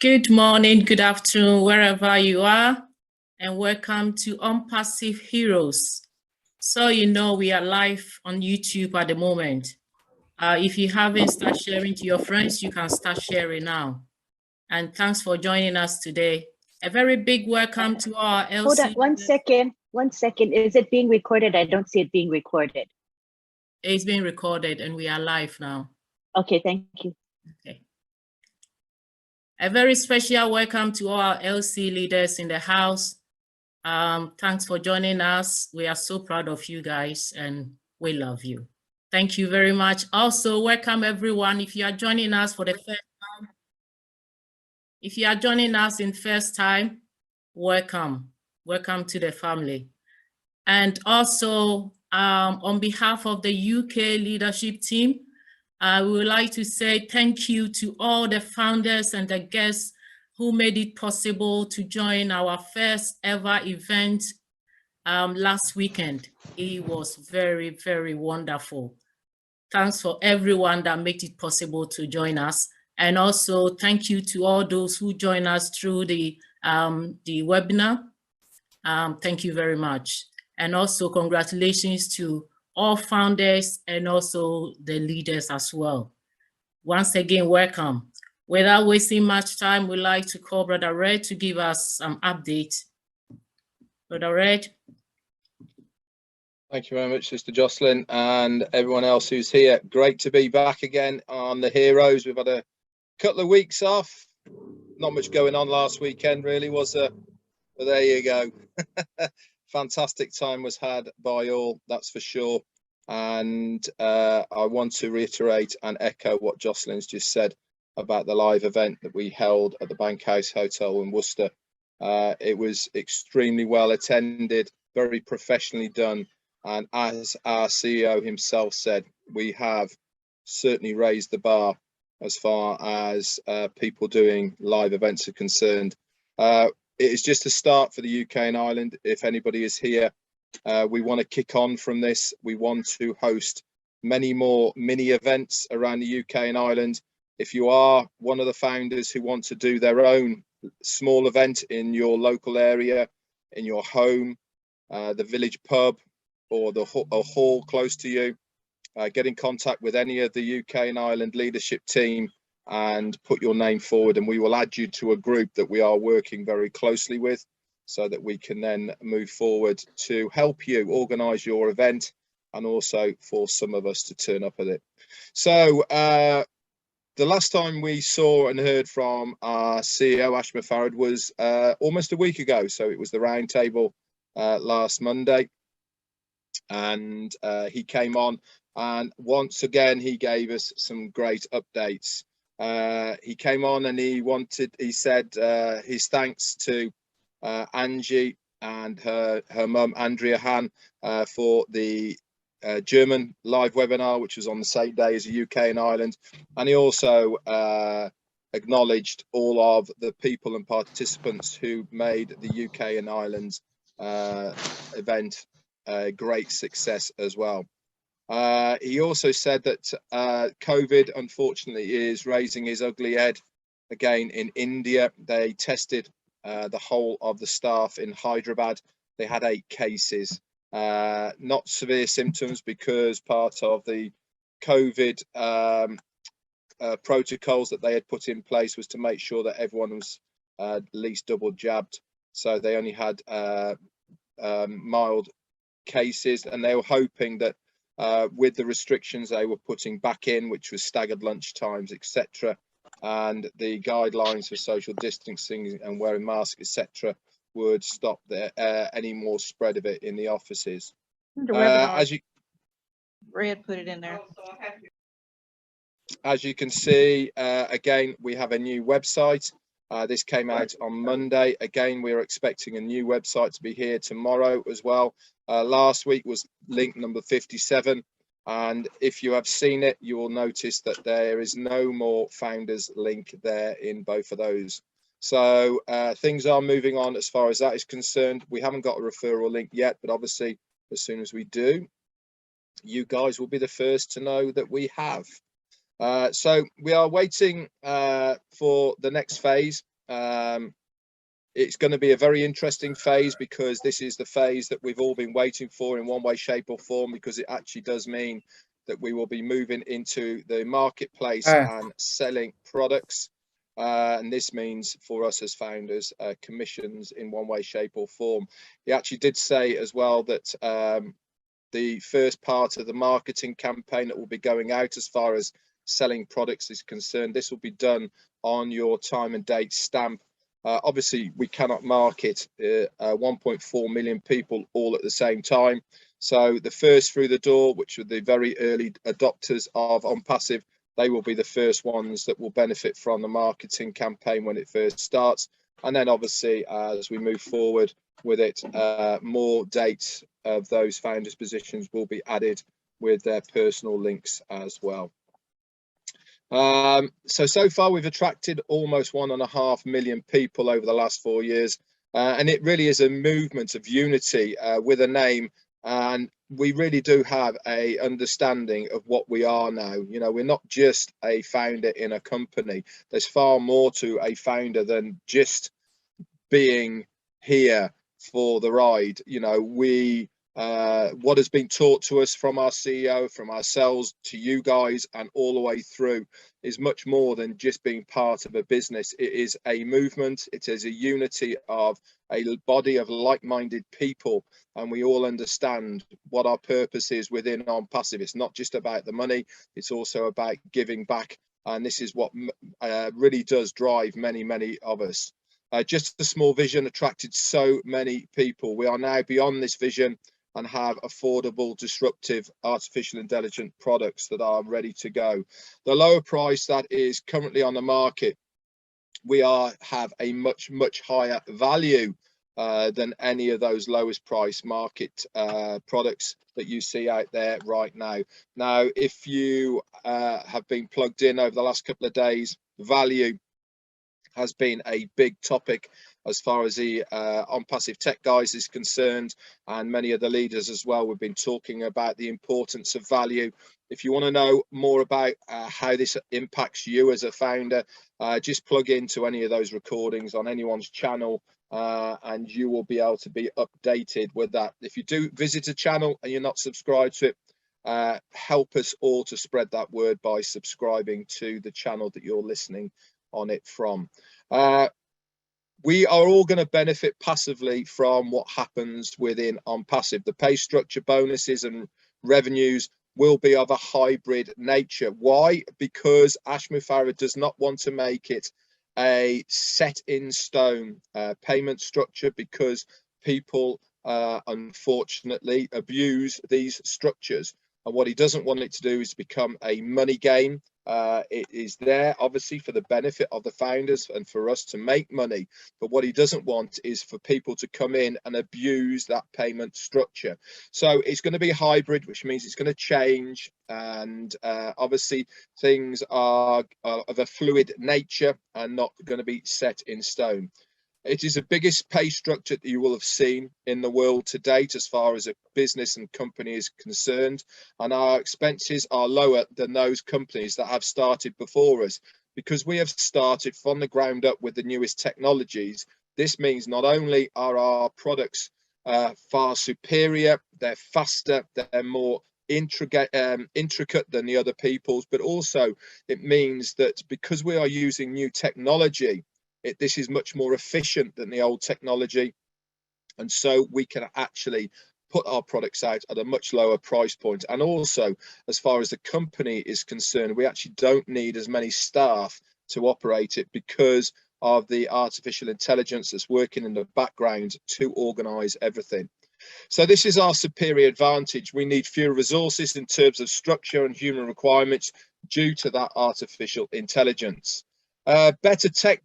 Good morning, good afternoon, wherever you are, and welcome to ONPASSIVE Heroes. So you know we are live on YouTube at the moment. If you haven't started sharing to your friends, you can start sharing now. And thanks for joining us today. A very big welcome to our LC. Hold on, 1 second. 1 second. Is it being recorded? I don't see it being recorded. It's being recorded and we are live now. Okay, thank you. Okay. A very special welcome to all our LC leaders in the house. Thanks for joining us. We are so proud of you guys and we love you. Thank you very much. Also, welcome everyone. If you are joining us for the first time, if you are joining us in first time, welcome. Welcome to the family. And also, on behalf of the UK leadership team, we would like to say thank you to all the founders and the guests who made it possible to join our first ever event last weekend. It was very, very wonderful. Thanks for everyone that made it possible to join us. And also thank you to all those who join us through the webinar. Thank you very much. And also congratulations to all founders and also the leaders as well. Once again, welcome. Without wasting much time, we'd like to call Brother Red to give us some update. Brother Red. Thank you very much, Sister Jocelyn, and everyone else who's here. Great to be back again on the Heroes. We've had a couple of weeks off. Not much going on last weekend, really, was there? But there you go. Fantastic time was had by all, that's for sure. And I want to reiterate and echo what Jocelyn's just said about the live event that we held at the Bankhouse Hotel in Worcester. It was extremely well attended, very professionally done. And as our CEO himself said, we have certainly raised the bar as far as people doing live events are concerned. It is just a start for the UK and Ireland. If anybody is here, we want to kick on from this. We want to host many more mini events around the UK and Ireland. If you are one of the founders who want to do their own small event in your local area, in your home, the village pub, or a hall close to you, get in contact with any of the UK and Ireland leadership team and put your name forward, and we will add you to a group that we are working very closely with so that we can then move forward to help you organise your event and also for some of us to turn up at it. So the last time we saw and heard from our CEO, ASHMUFAREH, was almost a week ago. So it was the roundtable last Monday. And he came on and once again he gave us some great updates. He came on and he said his thanks to Angie and her mum Andrea Han for the German live webinar, which was on the same day as the UK and Ireland, and he also acknowledged all of the people and participants who made the UK and Ireland event a great success as well. He also said that COVID unfortunately is raising his ugly head again in India. They tested the whole of the staff in Hyderabad. They had 8 cases, not severe symptoms, because part of the COVID protocols that they had put in place was to make sure that everyone was at least double jabbed. So they only had mild cases, and they were hoping that with the restrictions they were putting back in, which was staggered lunch times, etc., and the guidelines for social distancing and wearing masks, etc., would stop any more spread of it in the offices. As you Red put it in there. As you can see, again, we have a new website. This came out on Monday. Again, we are expecting a new website to be here tomorrow as well. Last week was link number 57. And if you have seen it, you will notice that there is no more founders link there in both of those. So things are moving on as far as that is concerned. We haven't got a referral link yet, but obviously as soon as we do, you guys will be the first to know that we have. So we are waiting for the next phase. It's going to be a very interesting phase, because this is the phase that we've all been waiting for in one way, shape or form, because it actually does mean that we will be moving into the marketplace and selling products. And this means for us as founders, commissions in one way, shape or form. He actually did say as well that the first part of the marketing campaign that will be going out as far as selling products is concerned, this will be done on your time and date stamp. Obviously, we cannot market 1.4 million people all at the same time. So the first through the door, which are the very early adopters of ONPASSIVE, they will be the first ones that will benefit from the marketing campaign when it first starts. And then obviously, as we move forward with it, more dates of those founders' positions will be added with their personal links as well. So far we've attracted almost 1.5 million people over the last 4 years, and it really is a movement of unity with a name, and we really do have a understanding of what we are now. You know, we're not just a founder in a company. There's far more to a founder than just being here for the ride. You know, what has been taught to us from our CEO, from ourselves to you guys, and all the way through, is much more than just being part of a business. It is a movement. It is a unity of a body of like-minded people, and we all understand what our purpose is within ONPASSIVE. It's not just about the money, it's also about giving back, and this is what really does drive many of us. Just a small vision attracted so many people. We are now beyond this vision and have affordable, disruptive, artificial intelligent products that are ready to go. The lower price that is currently on the market, we have a much higher value than any of those lowest price market products that you see out there right now. Now, if you have been plugged in over the last couple of days, value has been a big topic as far as the ONPASSIVE Tech guys is concerned, and many of the leaders as well. We've been talking about the importance of value. If you want to know more about how this impacts you as a founder, just plug into any of those recordings on anyone's channel, and you will be able to be updated with that. If you do visit a channel and you're not subscribed to it, help us all to spread that word by subscribing to the channel that you're listening on it from. We are all going to benefit passively from what happens within ONPASSIVE. The pay structure, bonuses and revenues will be of a hybrid nature. Why? Because ASHMUFAREH does not want to make it a set in stone payment structure, because people unfortunately abuse these structures, and what he doesn't want it to do is become a money game. It is there obviously for the benefit of the founders and for us to make money, but what he doesn't want is for people to come in and abuse that payment structure. So it's going to be hybrid, which means it's going to change, and obviously things are of a fluid nature and not going to be set in stone. It is the biggest pay structure that you will have seen in the world to date as far as a business and company is concerned, and our expenses are lower than those companies that have started before us, because we have started from the ground up with the newest technologies. This means not only are our products far superior, they're faster, they're more intricate than the other people's, but also it means that because we are using new technology, this is much more efficient than the old technology, and so we can actually put our products out at a much lower price point. And also, as far as the company is concerned, we actually don't need as many staff to operate it because of the artificial intelligence that's working in the background to organize everything. So this is our superior advantage. We need fewer resources in terms of structure and human requirements due to that artificial intelligence. Better tech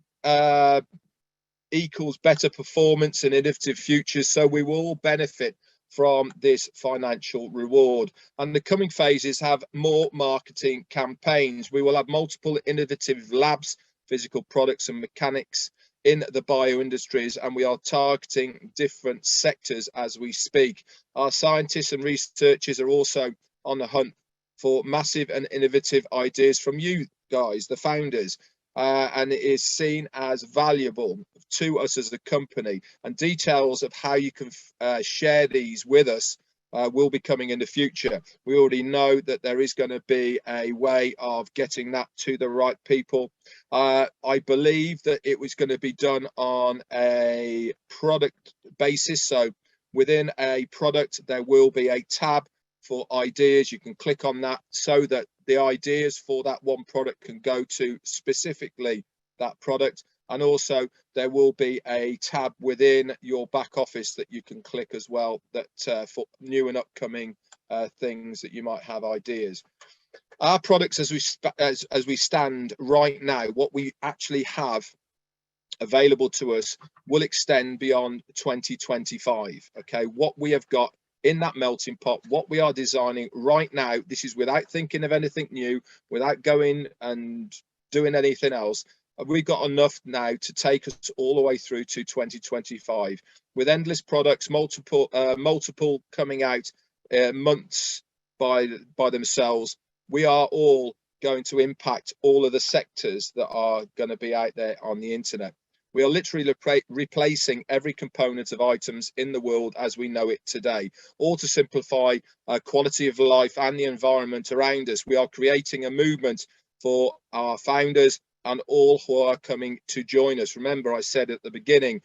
equals better performance and innovative futures, so we will all benefit from this financial reward. And the coming phases have more marketing campaigns. We will have multiple innovative labs, physical products and mechanics in the bio industries, and we are targeting different sectors as we speak. Our scientists and researchers are also on the hunt for massive and innovative ideas from you guys, the founders. and it is seen as valuable to us as a company, and details of how you can share these with us will be coming in the future. We already know that there is going to be a way of getting that to the right people. I believe that it was going to be done on a product basis. So within a product, there will be a tab for ideas. You can click on that so that the ideas for that one product can go to specifically that product. And also there will be a tab within your back office that you can click as well, that for new and upcoming things that you might have ideas. Our products, as we stand right now, what we actually have available to us will extend beyond 2025. Okay, what we have got in that melting pot, what we are designing right now, this is without thinking of anything new, without going and doing anything else. We've got enough now to take us all the way through to 2025 with endless products, multiple coming out months by themselves. We are all going to impact all of the sectors that are going to be out there on the internet. We are literally replacing every component of items in the world as we know it today, all to simplify quality of life and the environment around us. We are creating a movement for our founders and all who are coming to join us. Remember, I said at the beginning,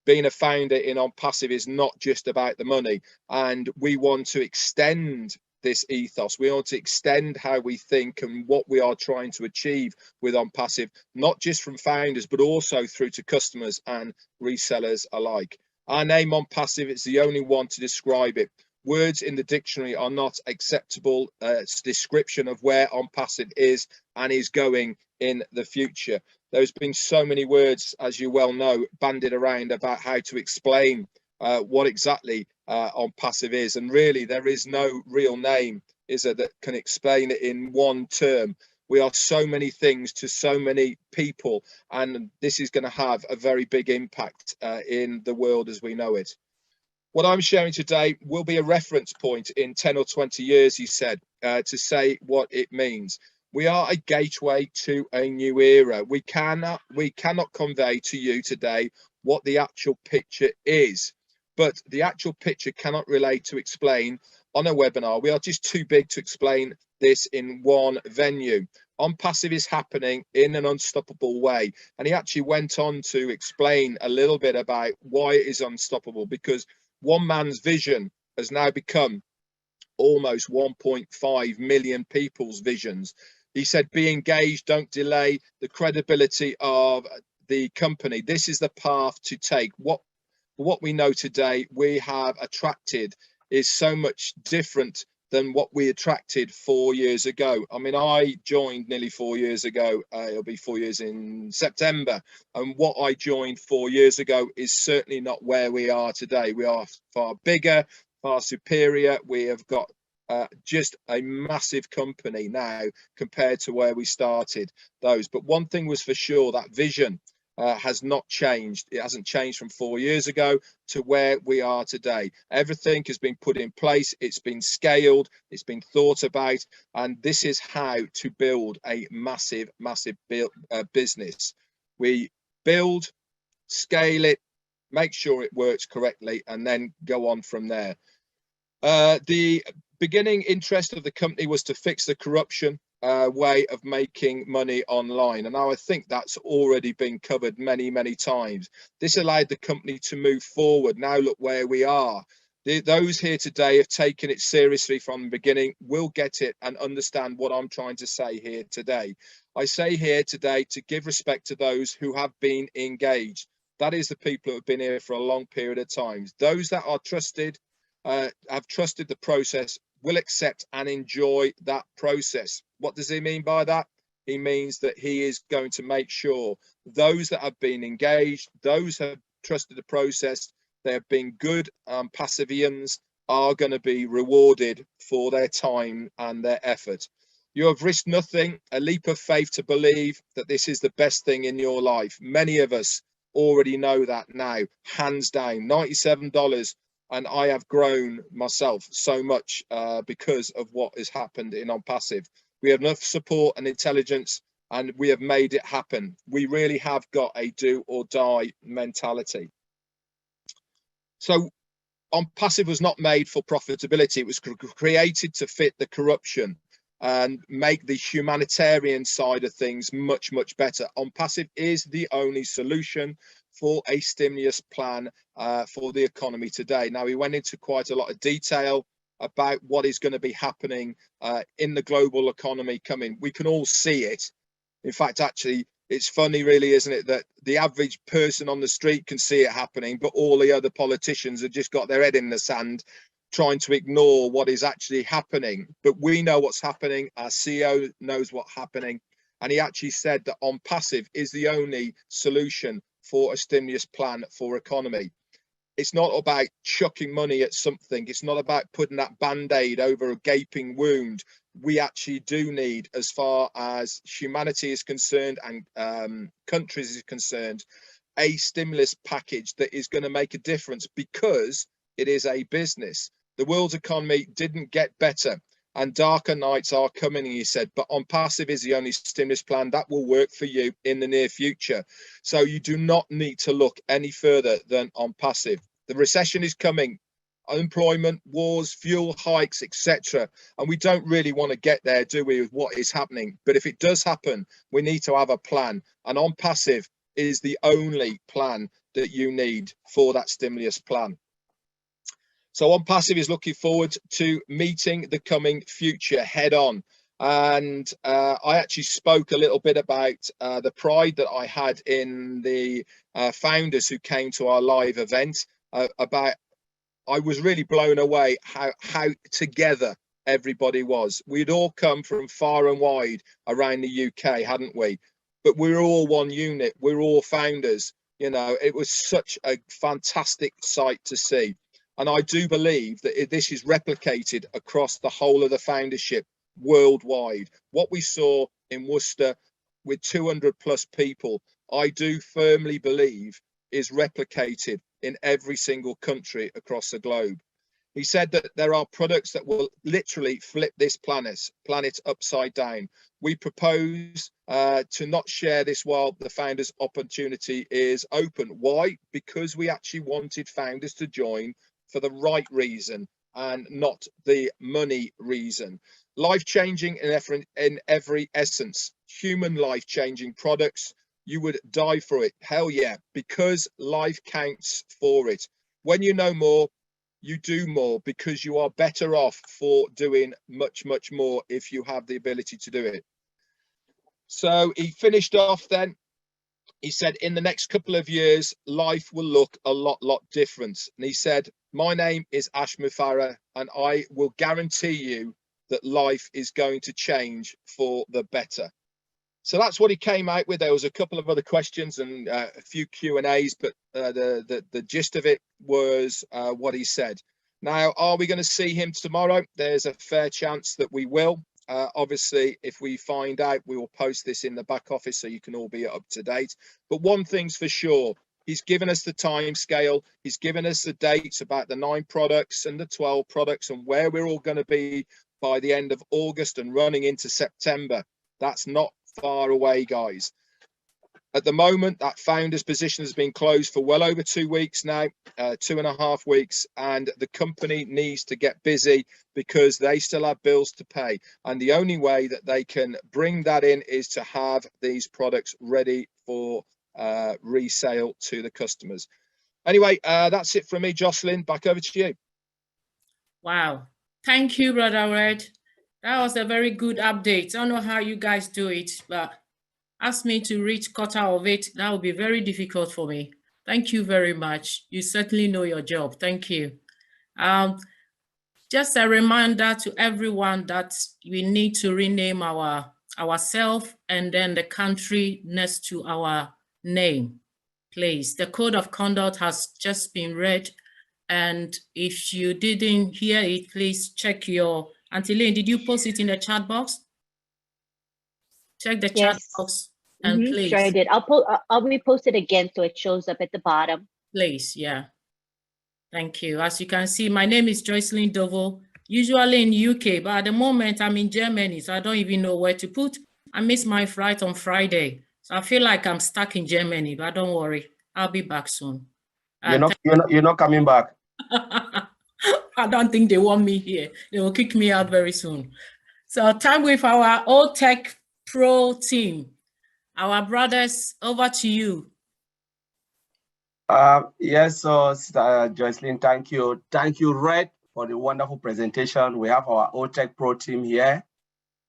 being a founder in ONPASSIVE is not just about the money, and we want to extend this ethos. We want to extend how we think and what we are trying to achieve with ONPASSIVE, not just from founders, but also through to customers and resellers alike. Our name ONPASSIVE is the only one to describe it. Words in the dictionary are not acceptable description of where ONPASSIVE is and is going in the future. There's been so many words, as you well know, bandied around about how to explain what exactly ONPASSIVE is, and really there is no real name, is there, that can explain it in one term. We are so many things to so many people, and this is going to have a very big impact in the world as we know it. What I'm sharing today will be a reference point in 10 or 20 years, he said, to say what it means. We are a gateway to a new era. We cannot convey to you today what the actual picture is, but the actual picture cannot relate to explain on a webinar. We are just too big to explain this in one venue. ONPASSIVE is happening in an unstoppable way, and he actually went on to explain a little bit about why it is unstoppable, because one man's vision has now become almost 1.5 million people's visions. He said, be engaged, don't delay the credibility of the company. This is the path to take. What we know today we have attracted is so much different than what we attracted 4 years ago. I mean, I joined nearly 4 years ago. It'll be 4 years in September. And what I joined 4 years ago is certainly not where we are today. We are far bigger, far superior. We have got just a massive company now compared to where we started those. But one thing was for sure, that vision has not changed. It hasn't changed from 4 years ago to where we are today. Everything has been put in place. It's been scaled. It's been thought about. And this is how to build a massive business. We build, scale it, make sure it works correctly, and then go on from there. The beginning interest of the company was to fix the corruption way of making money online, and now I think that's already been covered many times. This allowed the company to move forward. Now look where we are. Those here today have taken it seriously from the beginning, will get it and understand what I'm trying to say here today. I say here today to give respect to those who have been engaged. That is the people who have been here for a long period of time. Those that are trusted, have trusted the process, will accept and enjoy that process. What does he mean by that? He means that he is going to make sure those that have been engaged, those who have trusted the process, they have been good Passivians, are going to be rewarded for their time and their effort. You have risked nothing, a leap of faith to believe that this is the best thing in your life. Many of us already know that now, hands down. $97. And I have grown myself so much because of what has happened in ONPASSIVE. We have enough support and intelligence and we have made it happen. We really have got a do or die mentality. So ONPASSIVE was not made for profitability. It was created to fit the corruption and make the humanitarian side of things much, much better. ONPASSIVE is the only solution for a stimulus plan for the economy today. Now, we went into quite a lot of detail about what is going to be happening in the global economy coming. We can all see it. In fact, actually, it's funny, really, isn't it, that the average person on the street can see it happening, but all the other politicians have just got their head in the sand trying to ignore what is actually happening. But we know what's happening. Our CEO knows what's happening. And he actually said that ONPASSIVE is the only solution for a stimulus plan for economy. It's not about chucking money at something. It's not about putting that band-aid over a gaping wound. We actually do need, as far as humanity is concerned and countries is concerned, a stimulus package that is going to make a difference, because it is a business. The world's economy didn't get better, and darker nights are coming, he said, but ONPASSIVE is the only stimulus plan that will work for you in the near future. So you do not need to look any further than ONPASSIVE. The recession is coming, unemployment, wars, fuel hikes, etc. And we don't really want to get there, do we, with what is happening? But if it does happen, we need to have a plan. And ONPASSIVE is the only plan that you need for that stimulus plan. So ONPASSIVE is looking forward to meeting the coming future head on. And I actually spoke a little bit about the pride that I had in the founders who came to our live event. I was really blown away how together everybody was. We'd all come from far and wide around the UK, hadn't we? But we're all one unit. We're all founders. You know, it was such a fantastic sight to see. And I do believe that this is replicated across the whole of the foundership worldwide. What we saw in Worcester with 200 plus people, I do firmly believe is replicated in every single country across the globe. He said that there are products that will literally flip this planet upside down. We propose to not share this while the founders' opportunity is open. Why? Because we actually wanted founders to join for the right reason and not the money reason. Life-changing in every essence, human life-changing products. You would die for it. Hell yeah, because life counts for it. When you know more, you do more, because you are better off for doing much, much more if you have the ability to do it. So he finished off then. He said, in the next couple of years, life will look a lot different. And he said, my name is ASHMUFAREH, and I will guarantee you that life is going to change for the better. So that's what he came out with. There was a couple of other questions and a few Q&As, but the gist of it was what he said. Now, are we going to see him tomorrow? There's a fair chance that we will. Obviously, if we find out, we will post this in the back office so you can all be up to date. But one thing's for sure, he's given us the time scale. He's given us the dates about the 9 products and the 12 products and where we're all going to be by the end of August and running into September. That's not far away, guys. At the moment, that founder's position has been closed for well over 2 weeks now, 2.5 weeks, and the company needs to get busy because they still have bills to pay. And the only way that they can bring that in is to have these products ready for resale to the customers. Anyway, that's it from me, Jocelyn. Back over to you. Wow. Thank you, Brother Red. That was a very good update. I don't know how you guys do it, but ask me to reach quarter of it, that would be very difficult for me. Thank you very much. You certainly know your job. Thank you. Just a reminder to everyone that we need to rename ourselves and then the country next to our name, please. The code of conduct has just been read, and if you didn't hear it, please check your, Auntie Lane, did you post it in the chat box? Check the chat box and please. Sure, I did. I'll repost it again so it shows up at the bottom. Please, yeah. Thank you. As you can see, my name is Jocelyn Dovo, usually in UK, but at the moment I'm in Germany, so I don't even know where to put I missed my flight on Friday. So I feel like I'm stuck in Germany, but don't worry. I'll be back soon. You're not coming back. I don't think they want me here. They will kick me out very soon. So time with our Old Tech Pro team. Our brothers, over to you. Yes, so Sister Jocelyn, thank you. Thank you, Red, for the wonderful presentation. We have our Old Tech Pro team here.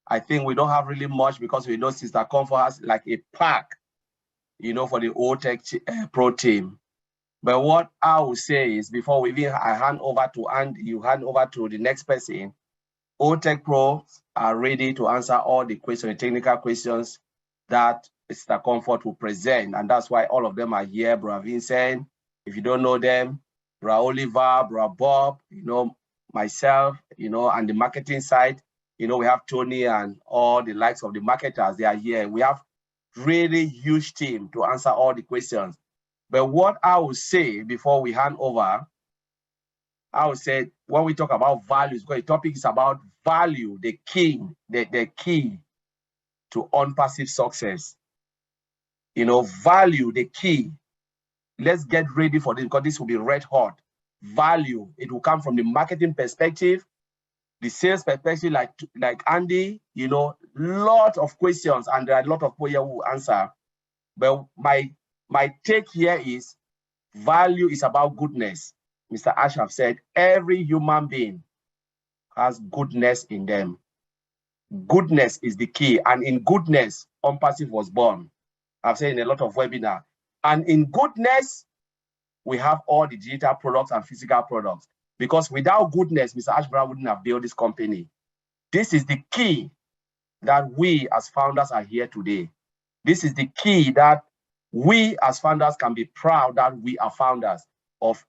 I think we don't have really much because we know Sister Comfort has like a pack, you know, for the Old Tech Pro team. But what I will say is, before we even hand over to the next person, Old Tech Pros are ready to answer all the questions, the technical questions that Mr. Comfort will present. And that's why all of them are here. Bro Vincent, if you don't know them, Bro Oliver, Bro Bob, you know, myself, you know, and the marketing side, you know, we have Tony and all the likes of the marketers, they are here. We have really huge team to answer all the questions. But what I will say before we hand over, I would say when we talk about values, because the topic is about value, the key to ONPASSIVE success. You know, value, the key. Let's get ready for this because this will be red hot. Value, it will come from the marketing perspective, the sales perspective, like Andy, you know, lot of questions, and there are a lot of people here who will answer. But my take here is value is about goodness. Mr. Ash have said every human being has goodness in them. Goodness is the key, and in goodness, ONPASSIVE was born. I've said in a lot of webinars. And in goodness, we have all the digital products and physical products. Because without goodness, Mr. Ash Brown wouldn't have built this company. This is the key that we as founders are here today. This is the key that we as founders can be proud that we are founders of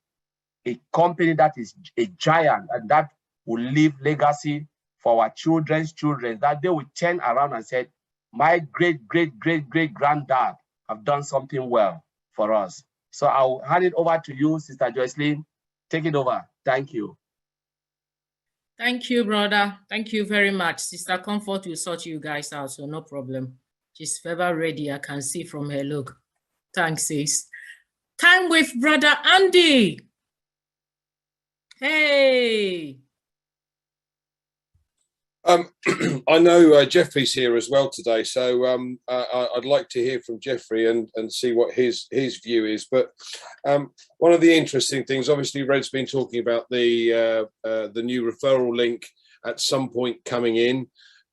a company that is a giant and that will leave legacy for our children's children, that they will turn around and say, my great-great-great-great-granddad have done something well for us. So I'll hand it over to you, Sister Jocelyn. Take it over. Thank you. Thank you, brother. Thank you very much. Sister Comfort will sort you guys out, so no problem. She's ever ready. I can see from her look. Thanks, sis. Time with Brother Andy. Hey. I know Jeffrey's here as well today, so I'd like to hear from Jeffrey and see what his view is. But one of the interesting things, obviously, Red's been talking about the new referral link at some point coming in,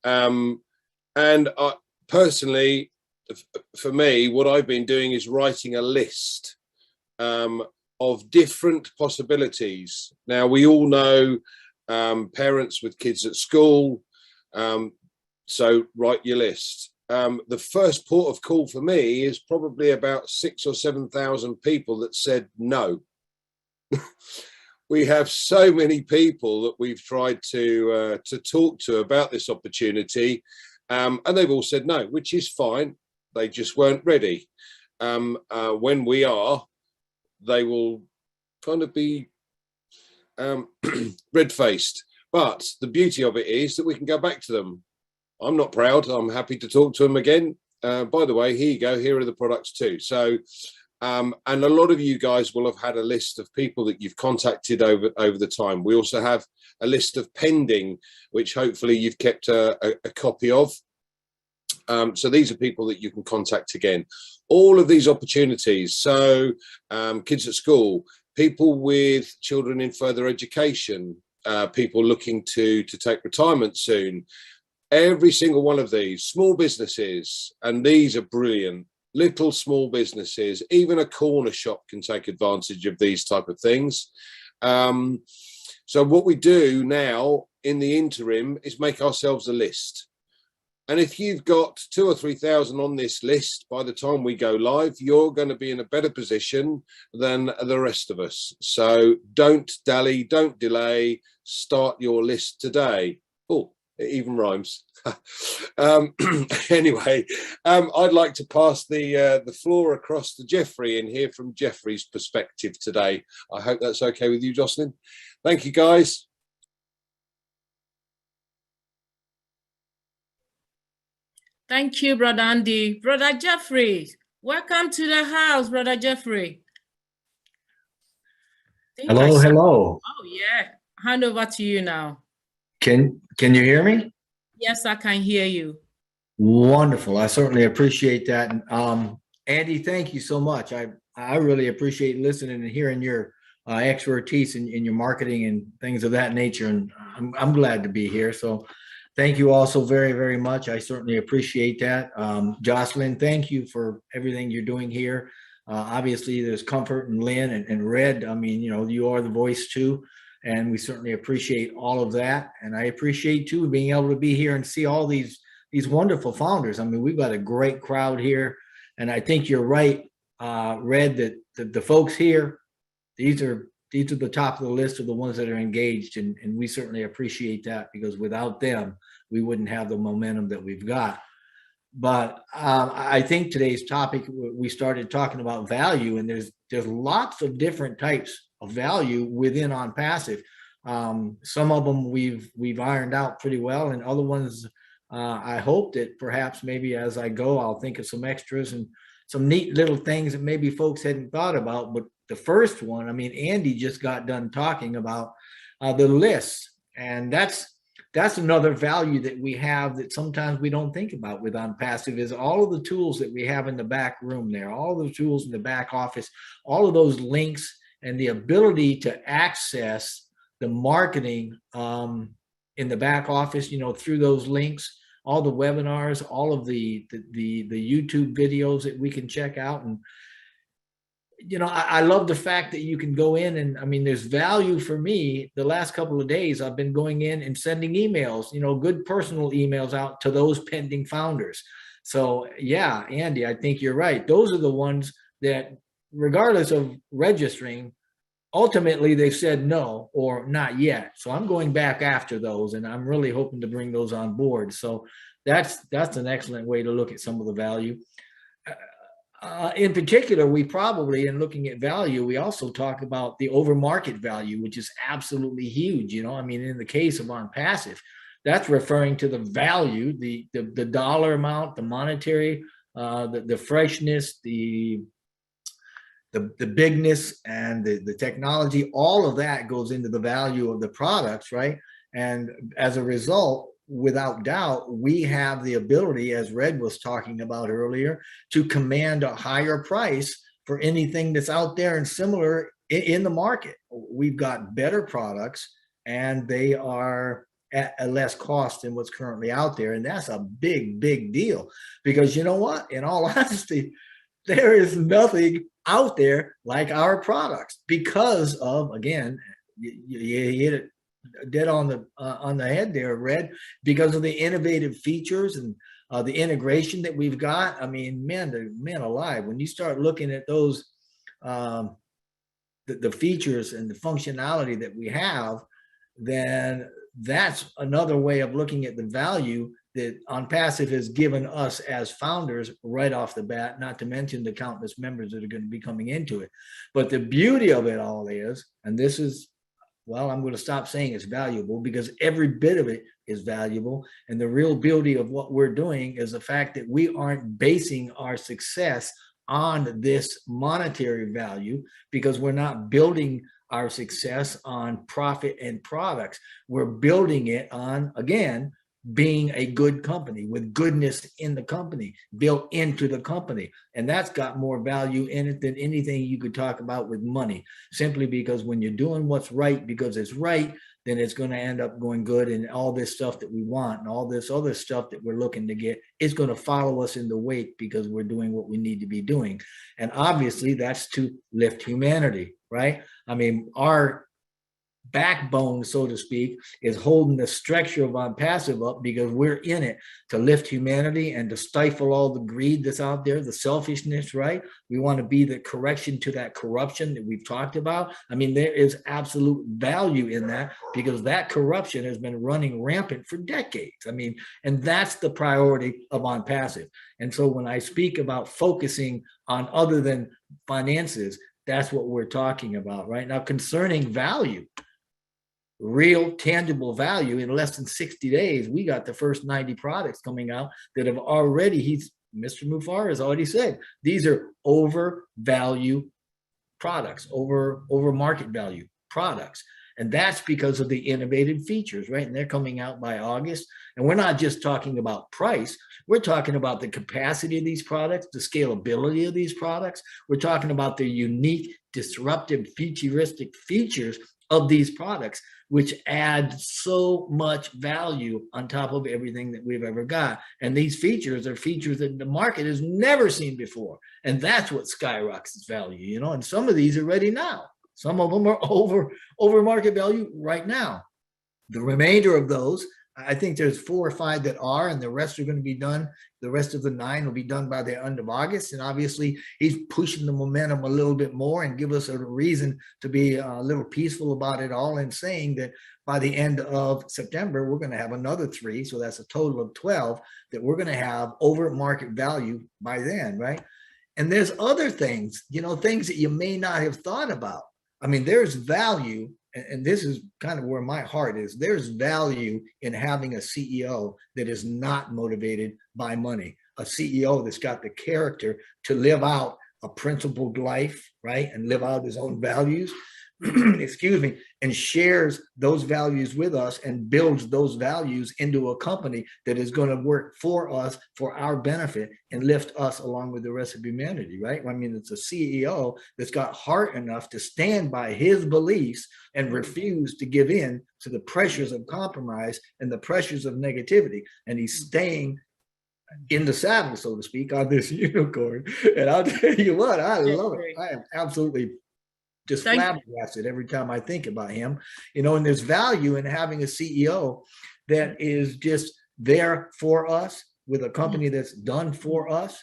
and personally, for me, what I've been doing is writing a list of different possibilities. Now, we all know parents with kids at school, so write your list. The first port of call for me is probably about 6,000 or 7,000 people that said no. We have so many people that we've tried to talk to about this opportunity, and they've all said no, which is fine. They just weren't ready. When we are, they will kind of be red-faced. But the beauty of it is that we can go back to them. I'm not proud. I'm happy to talk to them again. By the way, here you go. Here are the products too. So, and a lot of you guys will have had a list of people that you've contacted over the time. We also have a list of pending, which hopefully you've kept a copy of. So these are people that you can contact again. All of these opportunities. So kids at school, people with children in further education, people looking to take retirement soon. Every single one of these, small businesses, and these are brilliant. Little small businesses, even a corner shop can take advantage of these type of things. So what we do now in the interim is make ourselves a list. And if you've got 2,000 or 3,000 on this list, by the time we go live, you're going to be in a better position than the rest of us. So don't dally, don't delay, start your list today. Oh, it even rhymes. Anyway, I'd like to pass the floor across to Jeffrey and hear from Jeffrey's perspective today. I hope that's okay with you, Jocelyn. Thank you, guys. Thank you, Brother Andy. Brother Jeffrey, welcome to the house, Brother Jeffrey. Hello, hello. Oh, yeah. Hand over to you now. Can you hear me? Yes, I can hear you. Wonderful. I certainly appreciate that. And Andy, thank you so much. I really appreciate listening and hearing your expertise in your marketing and things of that nature. And I'm glad to be here. So thank you all so very, very much. I certainly appreciate that. Jocelyn, thank you for everything you're doing here. Obviously, there's Comfort and Lynn and Red. I mean, you know, you are the voice too. And we certainly appreciate all of that. And I appreciate too being able to be here and see all these wonderful founders. I mean, we've got a great crowd here. And I think you're right, Red, that the folks here, these are the top of the list of the ones that are engaged. And we certainly appreciate that, because without them, we wouldn't have the momentum that we've got. But I think today's topic, we started talking about value, and there's lots of different types of value within ONPASSIVE. Some of them we've ironed out pretty well, and other ones I hope that perhaps maybe as I go, I'll think of some extras and some neat little things that maybe folks hadn't thought about. But the first one, I mean, Andy just got done talking about the lists, and that's another value that we have that sometimes we don't think about with ONPASSIVE, is all of the tools that we have in the back room there, all the tools in the back office, all of those links, and the ability to access the marketing in the back office, you know, through those links, all the webinars, all of the YouTube videos that we can check out. And you know, I love the fact that you can go in, and I mean, there's value for me. The last couple of days, I've been going in and sending emails, you know, good personal emails out to those pending founders. So yeah, Andy, I think you're right. Those are the ones that, regardless of registering, ultimately they've said no or not yet. So I'm going back after those, and I'm really hoping to bring those on board. So that's an excellent way to look at some of the value. In particular, we probably, in looking at value, we also talk about the over market value, which is absolutely huge. You know, I mean, in the case of ONPASSIVE, that's referring to the value, the dollar amount, the monetary, the freshness, the bigness, and the technology. All of that goes into the value of the products, right? And as a result, without doubt, we have the ability, as Red was talking about earlier, to command a higher price for anything that's out there and similar in the market. We've got better products, and they are at a less cost than what's currently out there. And that's a big, big deal, because you know what? In all honesty, there is nothing out there like our products, because of, again, you hit it dead on the head there, Red, because of the innovative features and the integration that we've got. I mean, man alive, when you start looking at those the features and the functionality that we have, then that's another way of looking at the value that ONPASSIVE has given us as founders right off the bat, not to mention the countless members that are going to be coming into it. But the beauty of it all is, and this is, well, I'm going to stop saying it's valuable, because every bit of it is valuable. And the real beauty of what we're doing is the fact that we aren't basing our success on this monetary value, because we're not building our success on profit and products. We're building it on, again, being a good company with goodness in the company, built into the company. And that's got more value in it than anything you could talk about with money, simply because when you're doing what's right because it's right, then it's going to end up going good. And all this stuff that we want and all this other stuff that we're looking to get is going to follow us in the wake, because we're doing what we need to be doing. And obviously that's to lift humanity, right? I mean, our backbone, so to speak, is holding the structure of ONPASSIVE up, because we're in it to lift humanity and to stifle all the greed that's out there, the selfishness, right? We want to be the correction to that corruption that we've talked about. I mean, there is absolute value in that, because that corruption has been running rampant for decades. I mean, and that's the priority of ONPASSIVE. And so when I speak about focusing on other than finances, that's what we're talking about right now. Concerning value, real tangible value in less than 60 days. We got the first 90 products coming out that have already, Mr. Mufareh has already said, these are over value products, over market value products. And that's because of the innovative features, right? And they're coming out by August. And we're not just talking about price. We're talking about the capacity of these products, the scalability of these products. We're talking about the unique, disruptive, futuristic features of these products, which add so much value on top of everything that we've ever got. And these features are features that the market has never seen before. And that's what skyrockets value, you know, and some of these are ready now. Some of them are over market value right now. The remainder of those, I think there's 4 or 5 that are, and the rest are going to be done. The rest of the 9 will be done by the end of August. And obviously he's pushing the momentum a little bit more and give us a reason to be a little peaceful about it all, and saying that by the end of September, we're going to have another 3. So that's a total of 12 that we're going to have over market value by then, right? And there's other things, you know, things that you may not have thought about. I mean, there's value, and this is kind of where my heart is. There's value in having a CEO that is not motivated by money, a CEO that's got the character to live out a principled life, right? And live out his own values, excuse me, and shares those values with us and builds those values into a company that is going to work for us, for our benefit, and lift us along with the rest of humanity, right? I mean, it's a CEO that's got heart enough to stand by his beliefs and refuse to give in to the pressures of compromise and the pressures of negativity. And he's staying in the saddle, so to speak, on this unicorn. And I'll tell you what, I love it. I am absolutely just flabbergasted every time I think about him, you know, and there's value in having a CEO that is just there for us, with a company that's done for us.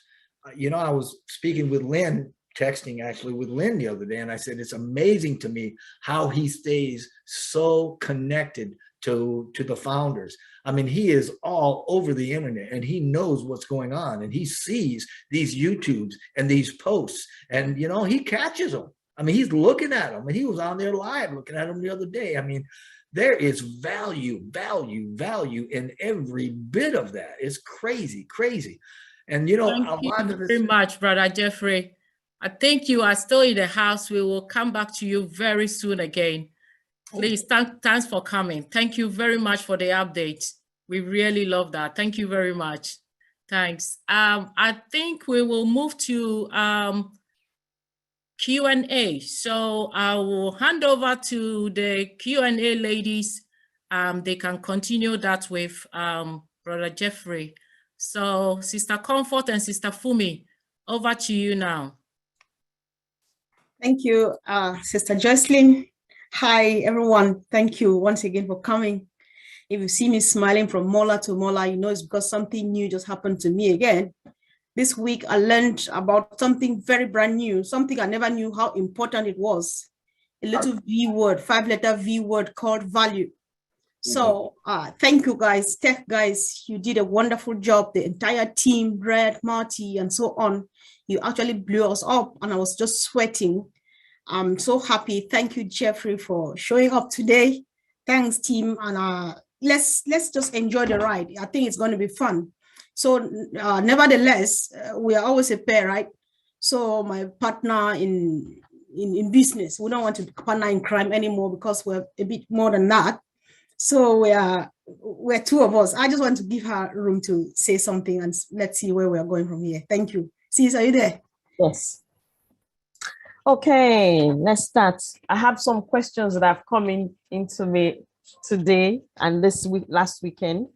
You know, I was speaking with Lynn, texting actually with Lynn the other day, and I said, it's amazing to me how he stays so connected to the founders. I mean, he is all over the internet and he knows what's going on, and he sees these YouTubes and these posts, and, you know, he catches them. I mean, he's looking at them, and he was on there live looking at them the other day. I mean, there is value in every bit of that. It's crazy. And, you know, thank you very much, Brother Jeffrey. I think you are still in the house. We will come back to you very soon again. Please, thanks for coming. Thank you very much for the update. We really love that. Thank you very much. Thanks. I think we will move to Q&A. So I will hand over to the Q&A ladies. They can continue that with Brother Jeffrey. So Sister Comfort and Sister Fumi, over to you now. Thank you, Sister Jocelyn. Hi, everyone. Thank you once again for coming. If you see me smiling from molar to molar, you know it's because something new just happened to me again. This week, I learned about something very brand new, something I never knew how important it was. A little V word, 5-letter V word called value. So thank you guys, tech guys, you did a wonderful job. The entire team, Brad, Marty, and so on. You actually blew us up and I was just sweating. I'm so happy. Thank you, Jeffrey, for showing up today. Thanks, team. And let's just enjoy the ride. I think it's going to be fun. So nevertheless, we are always a pair, right? So my partner in business, we don't want to partner in crime anymore because we're a bit more than that. So we're 2 of us. I just want to give her room to say something and let's see where we're going from here. Thank you. Sis, are you there? Yes. Okay, let's start. I have some questions that have come into me today and this week, last weekend.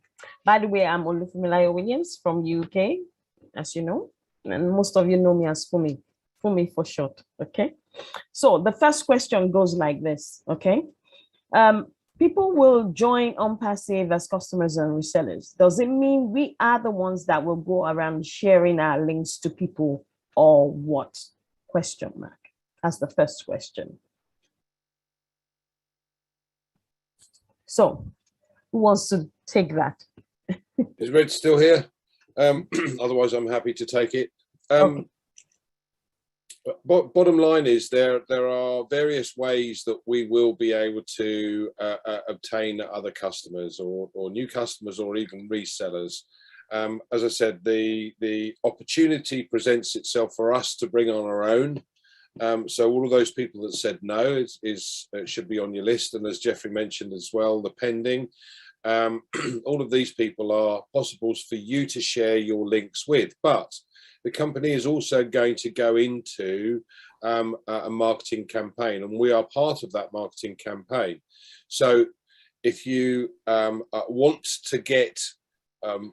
By the way, I'm Olufemilayo Williams from UK, as you know, and most of you know me as Fumi for short, okay? So the first question goes like this, okay? People will join ONPASSIVE as customers and resellers. Does it mean we are the ones that will go around sharing our links to people or what? Question mark. That's the first question. So who wants to take that? Is Red still here? Otherwise, I'm happy to take it. Okay. But bottom line is there are various ways that we will be able to obtain other customers or new customers or even resellers. As I said, the opportunity presents itself for us to bring on our own. So all of those people that said no it should be on your list. And as Jeffrey mentioned as well, the pending, all of these people are possibles for you to share your links with. But the company is also going to go into a marketing campaign, and we are part of that marketing campaign. So if you want to get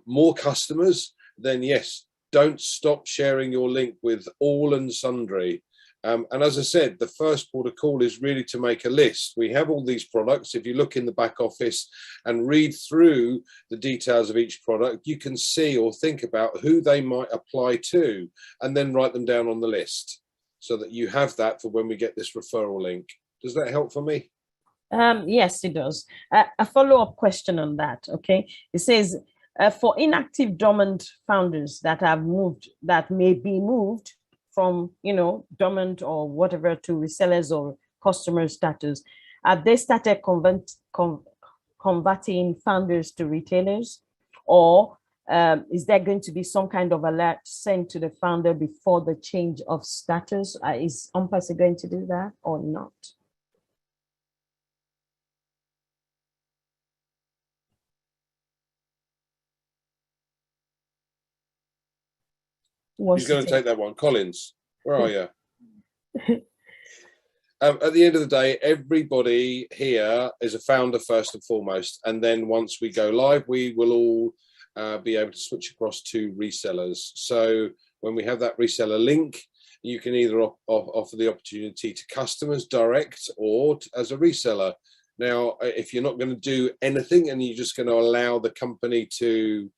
more customers, then yes, don't stop sharing your link with all and sundry. And as I said, the first port of call is really to make a list. We have all these products. If you look in the back office and read through the details of each product, you can see or think about who they might apply to, and then write them down on the list so that you have that for when we get this referral link. Does that help for me? Yes, it does. A follow-up question on that. Okay, it says for inactive dormant founders that have moved, that may be moved from, you know, dormant or whatever to resellers or customer status, have they started converting founders to retailers, or is there going to be some kind of alert sent to the founder before the change of status? Is ONPASSIVE going to do that or not? Who's going to take that one? Collins, where are you? At the end of the day, everybody here is a founder first and foremost. And then once we go live, we will all be able to switch across to resellers. So when we have that reseller link, you can either offer the opportunity to customers direct or as a reseller. Now, if you're not going to do anything and you're just going to allow the company to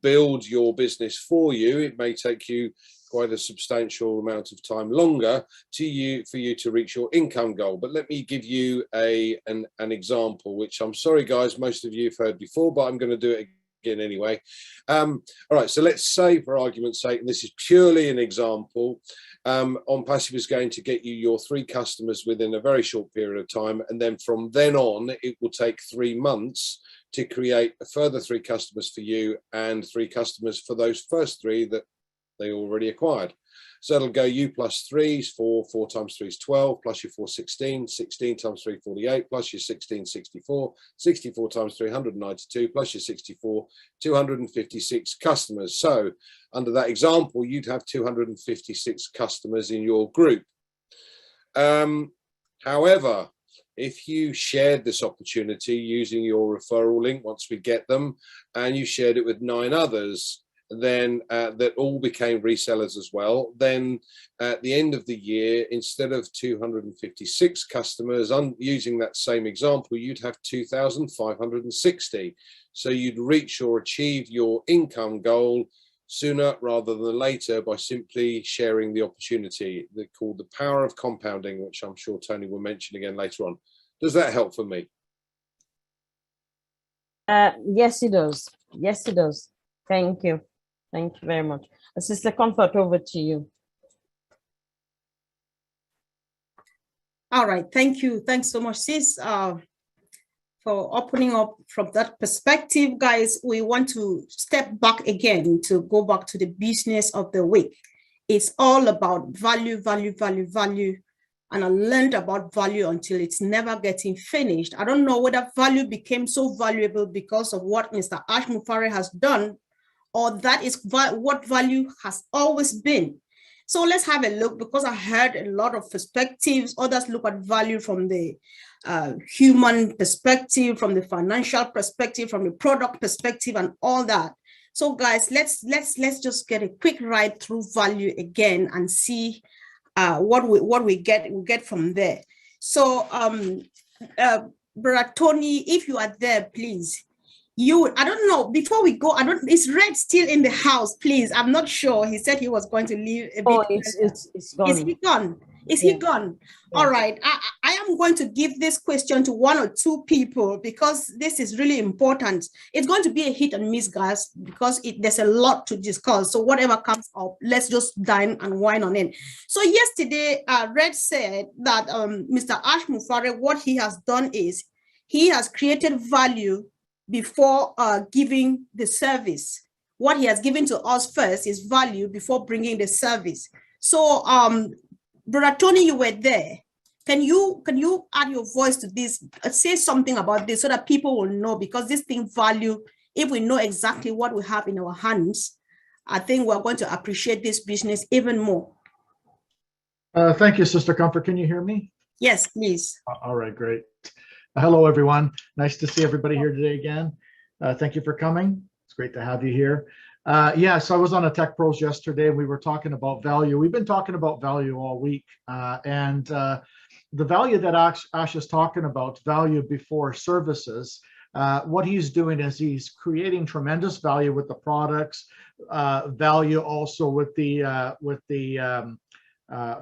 build your business for you, it may take you quite a substantial amount of time longer for you to reach your income goal. But let me give you an example, which I'm sorry, guys, most of you have heard before, but I'm going to do it again anyway. All right, so let's say, for argument's sake, and this is purely an example, ONPASSIVE is going to get you your 3 customers within a very short period of time, and then from then on it will take 3 months to create a further 3 customers for you and 3 customers for those first 3 that they already acquired. So it'll go you plus 3 is 4, 4 times 3 is 12, plus your 4, 16, 16 times 3, 48, plus your 16, 64, 64 times 392, plus your 64, 256 customers. So under that example, you'd have 256 customers in your group. However, if you shared this opportunity using your referral link, once we get them, and you shared it with 9 others, then that all became resellers as well, then at the end of the year, instead of 256 customers, using that same example, you'd have 2,560. So you'd reach or achieve your income goal sooner rather than later by simply sharing the opportunity. They're called the power of compounding, which I'm sure Tony will mention again later on. Does that help for me? Yes, it does. Yes, it does. Thank you. Thank you very much. Sister Comfort, over to you. All right, thank you. Thanks so much, sis, for opening up from that perspective. Guys, we want to step back again to go back to the business of the week. It's all about value, value, value, value. And I learned about value until it's never getting finished. I don't know whether value became so valuable because of what Mr. ASHMUFAREH has done, or that is what value has always been. So let's have a look, because I heard a lot of perspectives. Others look at value from the human perspective, from the financial perspective, from the product perspective, and all that. So guys, let's just get a quick ride through value again and see what we get from there. So Brother Tony, if you are there, please. I don't know, before we go, is Red still in the house, please? I'm not sure. He said he was going to leave a bit. It's gone. Is he gone? Is he gone? All right. I am going to give this question to one or two people because this is really important. It's going to be a hit and miss, guys, because there's a lot to discuss. So whatever comes up, let's just dine and wine on it. So yesterday, Red said that Mr. ASHMUFAREH, what he has done is he has created value before giving the service. What he has given to us first is value before bringing the service. So, Brother Tony, you were there. Can you add your voice to this? Say something about this so that people will know, because this thing value, if we know exactly what we have in our hands, I think we're going to appreciate this business even more. Thank you, Sister Comfort. Can you hear me? Yes, please. All right, great. Hello, everyone. Nice to see everybody here today again. Thank you for coming. It's great to have you here. Yes, I was on a Tech Pros yesterday. We were talking about value. We've been talking about value all week. And the value that Ash is talking about, value before services, what he's doing is he's creating tremendous value with the products, value also with the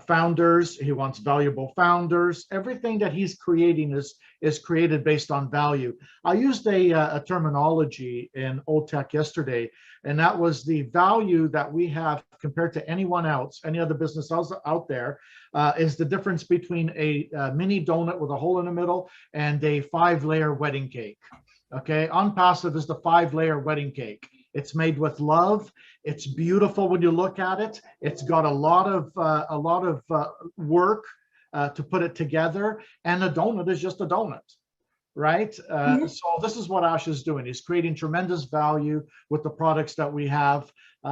founders. He wants valuable founders. Everything that he's creating is created based on value. I used a terminology in Old Tech yesterday, and that was the value that we have compared to anyone else, any other business out there, is the difference between a mini donut with a hole in the middle and a 5-layer wedding cake. Okay, ONPASSIVE is the 5-layer wedding cake. It's made with love. It's beautiful when you look at it. It's got a lot of work to put it together, and a donut is just a donut, right? So this is what Ash is doing. He's creating tremendous value with the products that we have.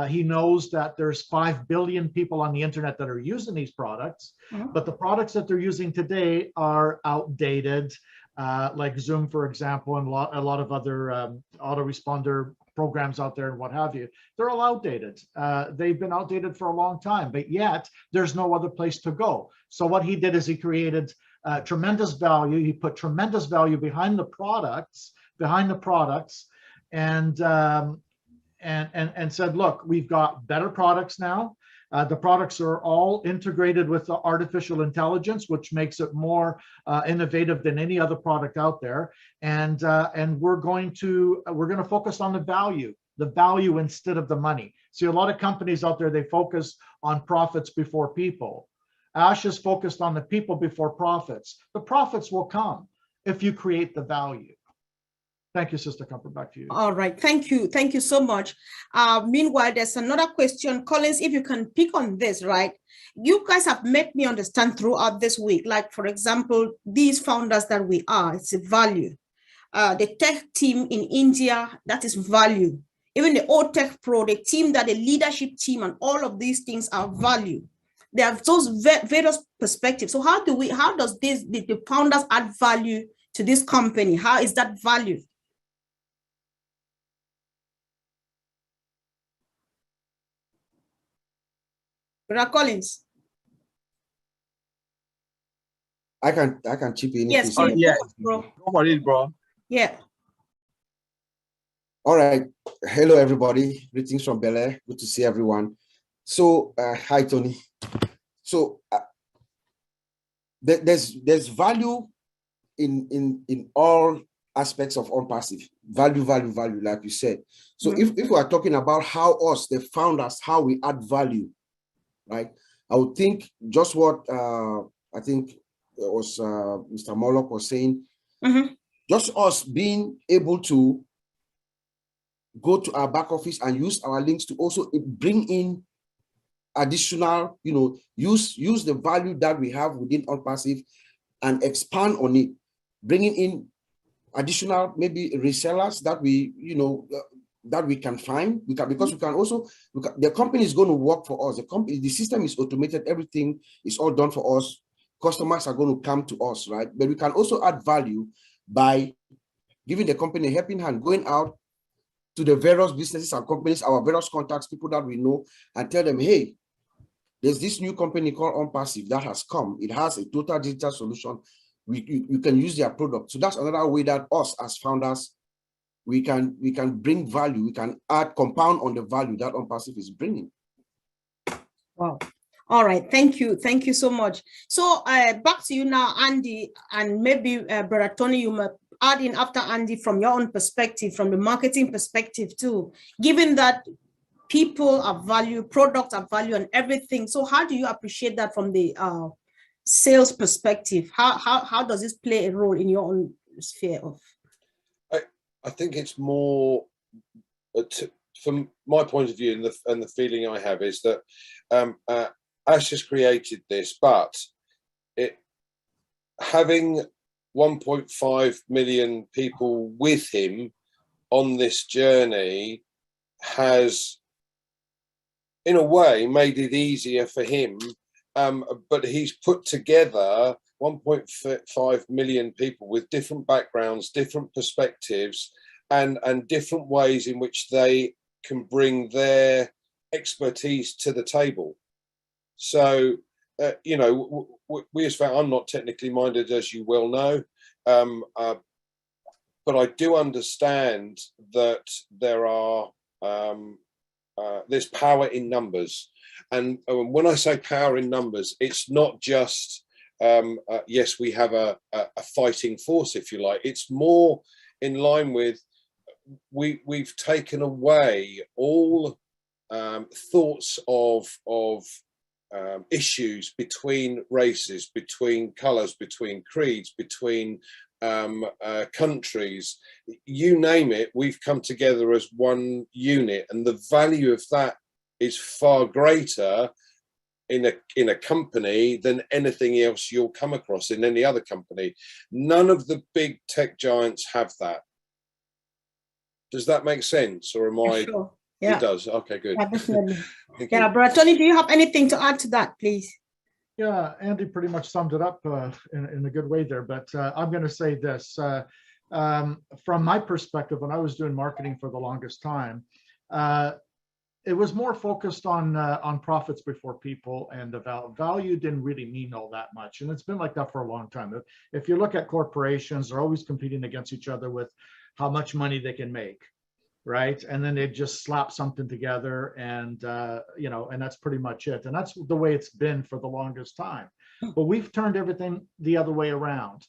He knows that there's 5 billion people on the internet that are using these products, but the products that they're using today are outdated, like Zoom, for example, and a lot of other autoresponder programs out there and what have you. They're all outdated. They've been outdated for a long time, but yet there's no other place to go. So what he did is he created tremendous value. He put tremendous value behind the products, and said, look, we've got better products now. The products are all integrated with the artificial intelligence, which makes it more innovative than any other product out there. And we're going to focus on the value instead of the money. See, a lot of companies out there, they focus on profits before people. Ash is focused on the people before profits. The profits will come if you create the value. Thank you, Sister Comfort. Back to you. All right. Thank you. Thank you so much. Meanwhile, there's another question. Collins, if you can pick on this, right? You guys have made me understand throughout this week, like, for example, these founders that we are, it's a value. The tech team in India, that is value. Even the old Tech Pro, the team, that the leadership team, and all of these things are value. They have those various perspectives. So how does the founders add value to this company? How is that value? Brother Collins. I can chip in. Yes, yeah. bro. Go for it, bro. Yeah. All right. Hello, everybody. Greetings from Bel Air. Good to see everyone. So, hi, Tony. So, there's value in all aspects of ONPASSIVE. Value, like you said. So, if we are talking about how us, the founders, how we add value, right? I would think just what I think it was Mr. Moloch was saying, just us being able to go to our back office and use our links to also bring in additional, use the value that we have within ONPASSIVE and expand on it, bringing in additional maybe resellers that we, that we can find, because we can also, the company is going to work for us. The system is automated. Everything is all done for us. Customers are going to come to us, right? But we can also add value by giving the company a helping hand, going out to the various businesses and companies, our various contacts, people that we know, and tell them, hey, there's this new company called ONPASSIVE that has come. It has a total digital solution. You can use their product. So that's another way that us as founders, we can bring value. We can add, compound on the value that ONPASSIVE is bringing. Wow. All right, thank you so much. So back to you now, Andy, and maybe Brother Tony, you might add in after Andy from your own perspective, from the marketing perspective too, given that people are value, products are value, and everything. So how do you appreciate that from the sales perspective? How does this play a role in your own sphere of? I think it's more, from my point of view, and the feeling I have is that Ash has created this, but having 1.5 million people with him on this journey has, in a way, made it easier for him. But he's put together 1.5 million people with different backgrounds, different perspectives, and different ways in which they can bring their expertise to the table. So, you know, we as far, I'm not technically minded, as you well know, but I do understand that there are there's power in numbers, and when I say power in numbers, it's not just yes, we have a fighting force, if you like. It's more in line with we've taken away all thoughts of issues between races, between colors, between creeds, between countries, you name it. We've come together as one unit, and the value of that is far greater in a company than anything else you'll come across in any other company. None of the big tech giants have that. Does that make sense, or am I? Sure. Yeah. It does. Okay, good. Yeah, definitely. Yeah, Brother Tony, do you have anything to add to that, please? Yeah, Andy pretty much summed it up in a good way there, but I'm going to say this. From my perspective, when I was doing marketing for the longest time, it was more focused on profits before people, and the value didn't really mean all that much. And it's been like that for a long time. If you look at corporations, they're always competing against each other with how much money they can make, right? And then they just slap something together, and you know, and that's pretty much it. And that's the way it's been for the longest time. But we've turned everything the other way around.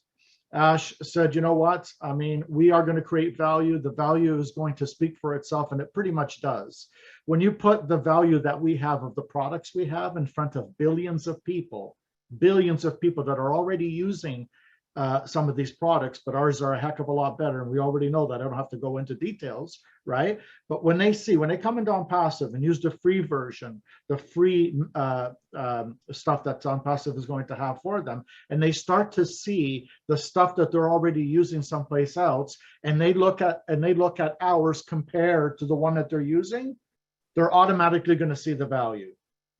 Ash said, you know what? I mean, we are going to create value. The value is going to speak for itself, and it pretty much does. When you put the value that we have of the products we have in front of billions of people that are already using some of these products, but ours are a heck of a lot better, and we already know that. I don't have to go into details, right? But when they come into ONPASSIVE and use the free version, the free stuff that ONPASSIVE is going to have for them, and they start to see the stuff that they're already using someplace else, and they look at ours compared to the one that they're using, they're automatically going to see the value.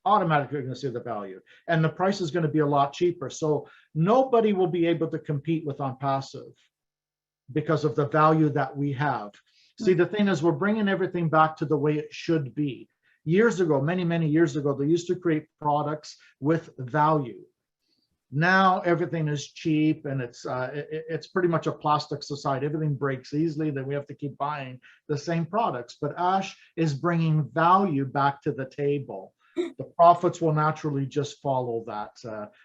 Automatically going to see the value, and the price is going to be a lot cheaper. So nobody will be able to compete with ONPASSIVE because of the value that we have. See, the thing is, we're bringing everything back to the way it should be. Years ago, many years ago, they used to create products with value. Now everything is cheap, and it's pretty much a plastic society. Everything breaks easily, then we have to keep buying the same products. But Ash is bringing value back to the table. The profits will naturally just follow that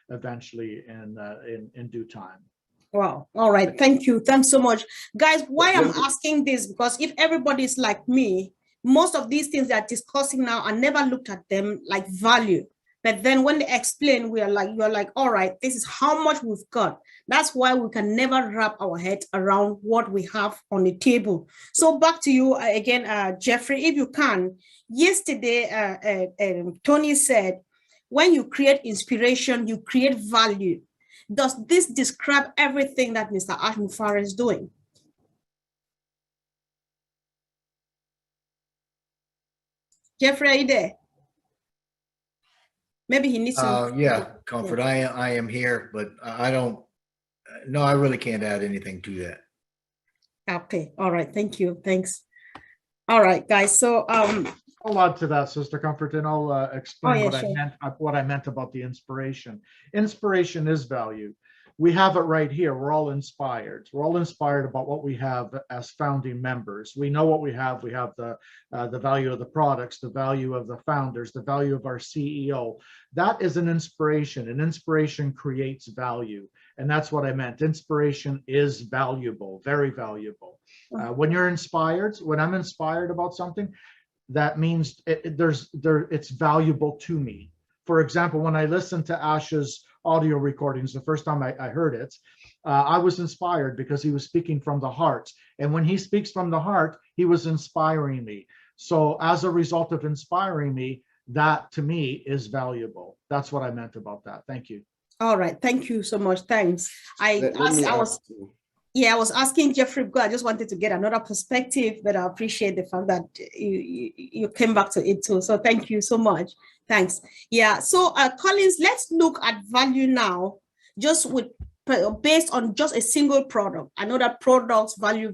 eventually in due time. Wow. All right. Thank you. Thanks so much. Guys, why I'm asking this, because if everybody's like me, most of these things they're discussing now, I never looked at them like value. But then when they explain, you're like, all right, this is how much we've got. That's why we can never wrap our heads around what we have on the table. So back to you again, Jeffrey, if you can. Yesterday, Tony said, when you create inspiration, you create value. Does this describe everything that Mr. ASHMUFAREH is doing? Jeffrey, are you there? Maybe he needs to. Yeah, Comfort. Yeah. I am here, but I don't. No, I really can't add anything to that. Okay. All right. Thank you. Thanks. All right, guys. So I'll add to that, Sister Comfort, and I'll explain what I meant about the inspiration. Inspiration is value. we have it right here. We're all inspired. We're all inspired about what we have as founding members. We know what we have. We have the value of the products, the value of the founders, the value of our CEO. That is an inspiration, and inspiration creates value. And that's what I meant. Inspiration is valuable, very valuable. When you're inspired, when I'm inspired about something, that means it's valuable to me. For example, when I listened to Ash's audio recordings, the first time I heard it, I was inspired because he was speaking from the heart. And when he speaks from the heart, he was inspiring me. So as a result of inspiring me, that to me is valuable. That's what I meant about that. Thank you. All right. Thank you so much. Thanks. I was asking Jeffrey, because I just wanted to get another perspective, but I appreciate the fact that you came back to it too. So thank you so much. Thanks. Yeah. So Collins, let's look at value now, just based on just a single product. I know that products value.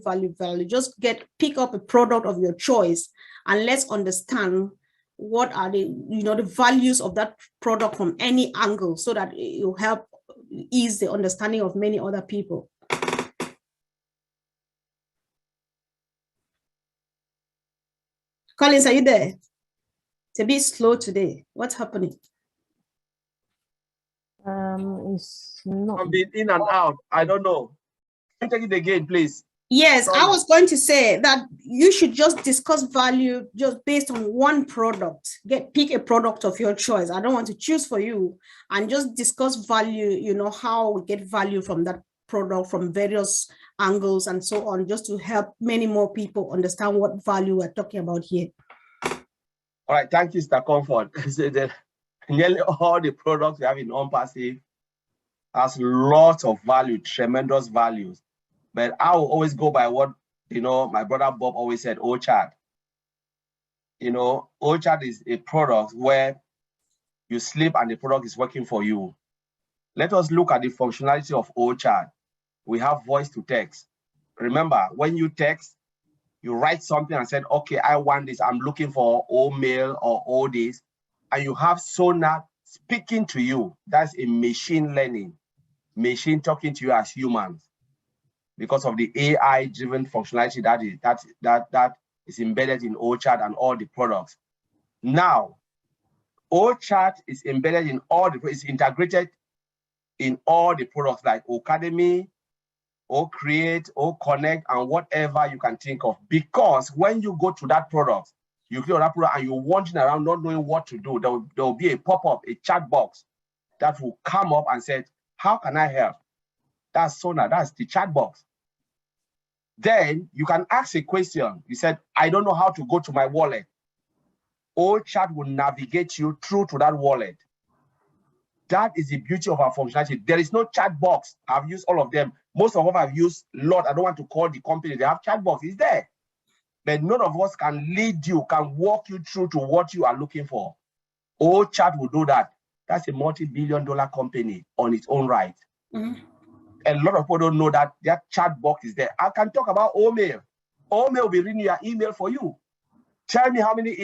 Just pick up a product of your choice, and let's understand what are the values of that product from any angle, so that it will help ease the understanding of many other people. Collins, are you there? It's a bit slow today. What's happening? It's not. I'm being in and out. I don't know. Take it again, please. Yes, I was going to say that you should just discuss value just based on one product. Pick a product of your choice. I don't want to choose for you, and just discuss value, how we get value from that product from various angles and so on, just to help many more people understand what value we're talking about here. All right, thank you, Mr. Comfort. Nearly all the products we have in ONPASSIVE has lots of value, tremendous values. But I will always go by what, my brother Bob always said, OCHAD. OCHAD is a product where you sleep and the product is working for you. Let us look at the functionality of OCHAD. We have voice to text. Remember, when you text, you write something and said, okay, I want this. I'm looking for all mail or all this. And you have Sonar speaking to you. That's a machine learning, machine talking to you as humans, because of the AI-driven functionality that is embedded in OCHAD and all the products. Now, OCHAD is embedded in it's integrated in all the products like Academy, Create, Connect, and whatever you can think of. Because when you go to that product, you click on that product and you're wandering around not knowing what to do, there will be a pop-up, a chat box that will come up and say, how can I help? That's Sonar, that's the chat box. Then you can ask a question. You said, I don't know how to go to my wallet. OCHAD will navigate you through to that wallet. That is the beauty of our functionality. There is no chat box. I've used all of them. Most of them I've used a lot. I don't want to call the company. They have chat box. It's there. But none of us can lead you, can walk you through to what you are looking for. OCHAD will do that. That's a multi-billion-dollar company on its own right. Mm-hmm. A lot of people don't know that their chat box is there. I can talk about OMail. OMail will be reading your email for you. Tell me how many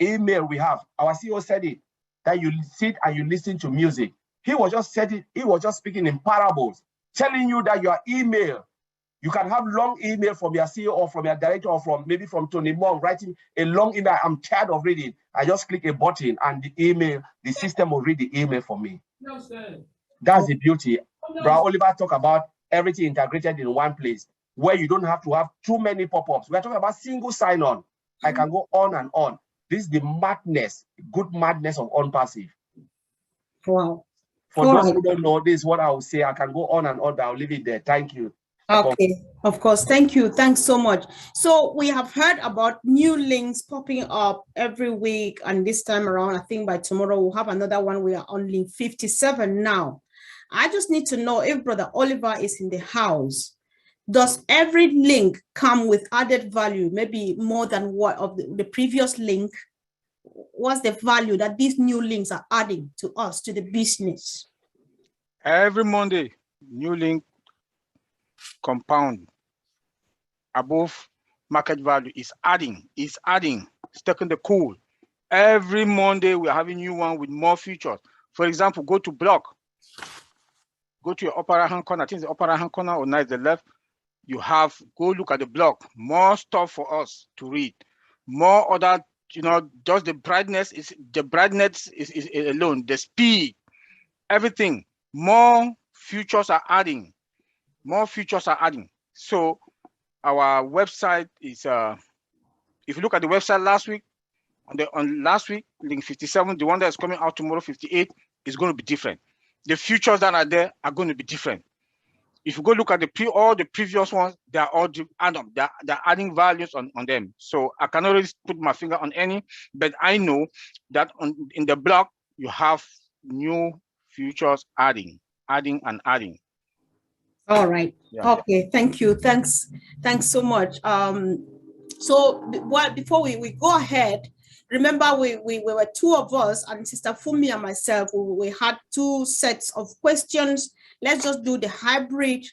email we have. Our CEO said it, that you sit and you listen to music. He was just speaking in parables, telling you that your email, you can have long email from your CEO or from your director or maybe from Tony Mong, writing a long email. I'm tired of reading. I just click a button and the system will read the email for me. No, sir. That's the beauty. Brother Oliver talked about everything integrated in one place where you don't have to have too many pop-ups. We're talking about single sign-on. I can go on and on. This is the madness, good madness of ONPASSIVE. Wow. For those who don't know, this is what I will say. I can go on and on, but I'll leave it there. Thank you. Okay, of course. Thank you. Thanks so much. So we have heard about new links popping up every week, and this time around, I think by tomorrow we'll have another one. We are on link 57 now. I just need to know if Brother Oliver is in the house. Does every link come with added value, maybe more than what of the previous link? What's the value that these new links are adding to us, to the business? Every Monday, new link compound above market value is adding, it's taking the cool. Every Monday, we're having new one with more features. For example, go to blog go to your upper right hand corner. I think it's the upper right hand corner or now it's the left. You have, go look at the blog. More stuff for us to read. More other, you know, just the brightness is alone, the speed, everything. More features are adding. More features are adding. So our website is, if you look at the website last week, on last week, link 57, the one that is coming out tomorrow, 58, is going to be different. The features that are there are going to be different. If you go look at all the previous ones, they are all they're adding values on them. So I cannot really put my finger on any, but I know that in the blog you have new features adding. All right. Yeah. Okay. Thank you. Thanks so much. So before we go ahead, remember we were two of us, and Sister Fumi and myself, we had two sets of questions. Let's just do the hybrid,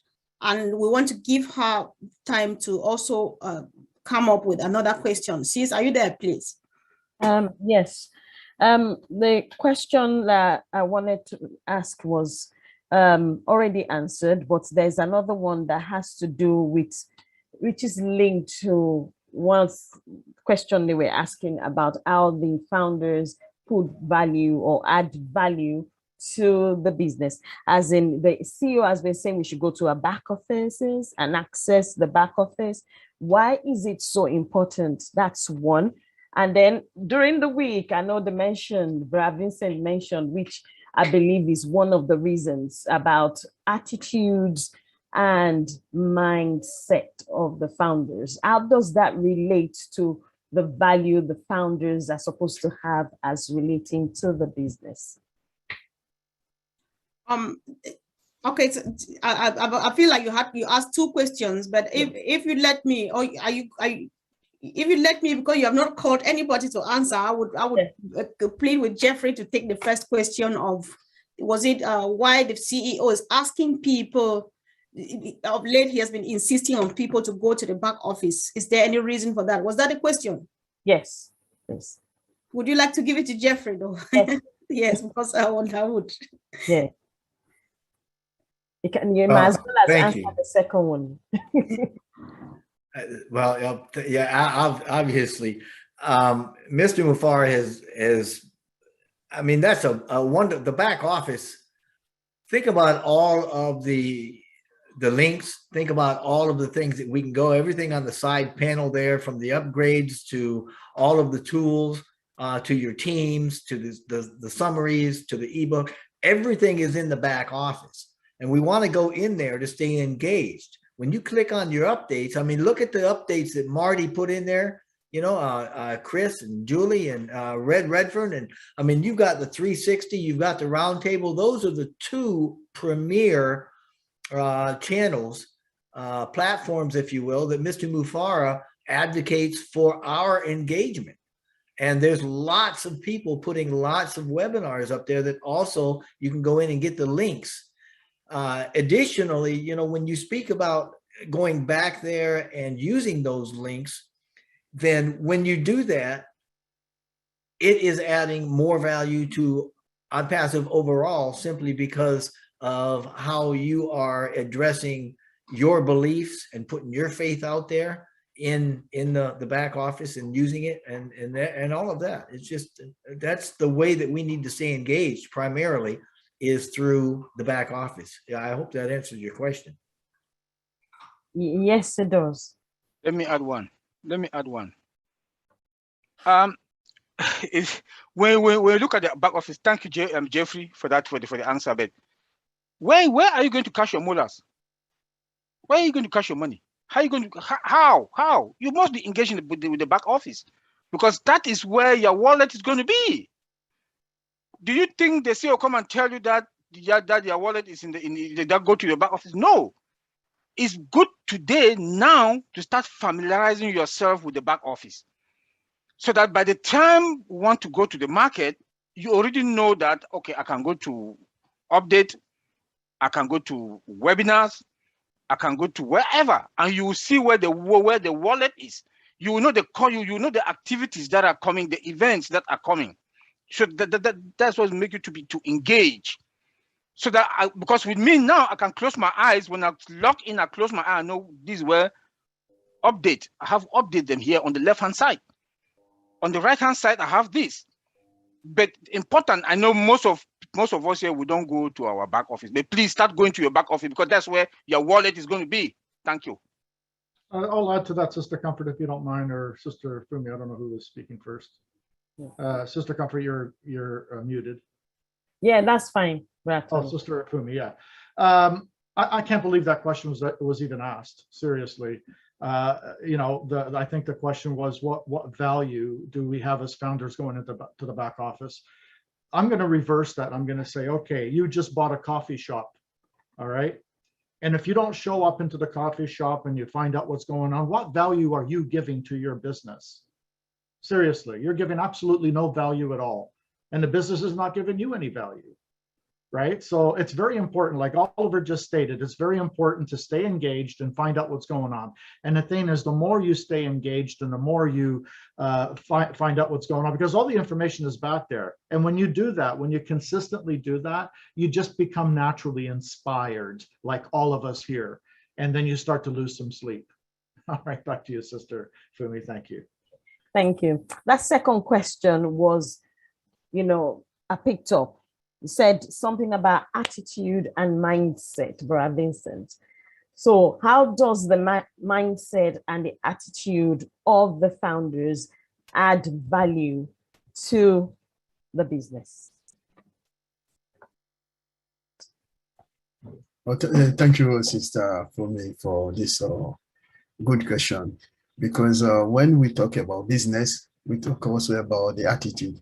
and we want to give her time to also come up with another question. Sis, are you there, please? Yes. The question that I wanted to ask was already answered, but there's another one that has to do with, which is linked to one question they were asking about how the founders put value or add value to the business. As in, the CEO has been saying we should go to our back offices and access the back office. Why is it so important? That's one. And then during the week, I know Brother Vincent mentioned, which I believe is one of the reasons, about attitudes and mindset of the founders. How does that relate to the value the founders are supposed to have as relating to the business? Okay, so I feel like you asked two questions, but if you let me, or if you let me, because you have not called anybody to answer, I would plead with Jeffrey to take the first question of, was it why the CEO is asking people, of late he has been insisting on people to go to the back office. Is there any reason for that? Was that a question? Yes. Yes. Would you like to give it to Jeffrey though? Yes, yes, because I would. Yeah. You might as well as thank answer you. the second one. Well, yeah, obviously, Mr. Mufara has, I mean, that's a wonder. The back office, think about all of the links, think about all of the things that we can go, everything on the side panel there, from the upgrades to all of the tools, to your teams, to the summaries, to the ebook, everything is in the back office. And we want to go in there to stay engaged. When you click on your updates, I mean, look at the updates that Marty put in there, you know, Chris and Julie and Redfern. And I mean, you've got the 360, you've got the roundtable. Those are the two premier channels, platforms, if you will, that Mr. Mufara advocates for our engagement. And there's lots of people putting lots of webinars up there that also you can go in and get the links. Additionally, you know, when you speak about going back there and using those links, then when you do that, it is adding more value to ONPASSIVE overall, simply because of how you are addressing your beliefs and putting your faith out there in the back office and using it and all of that. It's just, that's the way that we need to stay engaged primarily, is through the back office. Yeah, I hope that answers your question. Yes, it does. Let me add one. When we look at the back office, thank you, Jeffrey, for that, for the answer. But where are you going to cash your molars? Where are you going to cash your money? How are you going to, how? You must be engaging with the back office, because that is where your wallet is going to be. Do you think the CEO come and tell you that your wallet is that go to your back office? No. It's good today now to start familiarizing yourself with the back office, so that by the time you want to go to the market, you already know that, okay, I can go to update, I can go to webinars, I can go to wherever, and you will see where the wallet is. You will know you know the activities that are coming, the events that are coming. So that's what makes you to engage. So that because with me now, I can close my eyes. When I log in, I close my eye, I know this is where update. I have update them here on the left-hand side. On the right-hand side, I have this. But important, I know most of us here, we don't go to our back office. But please start going to your back office because that's where your wallet is going to be. Thank you. I'll add to that, Sister Comfort, if you don't mind, or Sister Fumi. I don't know who was speaking first. Sister Comfort, you're muted. Yeah, that's fine. Oh, Sister Fumi, yeah. I can't believe that question was even asked. Seriously, you know, I think the question was what value do we have as founders going into the back office? I'm going to reverse that. I'm going to say, okay, you just bought a coffee shop, all right? And if you don't show up into the coffee shop and you find out what's going on, what value are you giving to your business? Seriously, you're giving absolutely no value at all. And the business is not giving you any value, right? So it's very important, like Oliver just stated, it's very important to stay engaged and find out what's going on. And the thing is, the more you stay engaged and the more you find out what's going on, because all the information is back there. And when you do that, when you consistently do that, you just become naturally inspired, like all of us here. And then you start to lose some sleep. All right, back to you, Sister Fumi. Thank you. Thank you. That second question was, you know, I picked up. You said something about attitude and mindset, Brother Vincent. So how does the mindset and the attitude of the founders add value to the business? Well, thank you, Sister Fumi, for this good question. Because when we talk about business, we talk also about the attitude.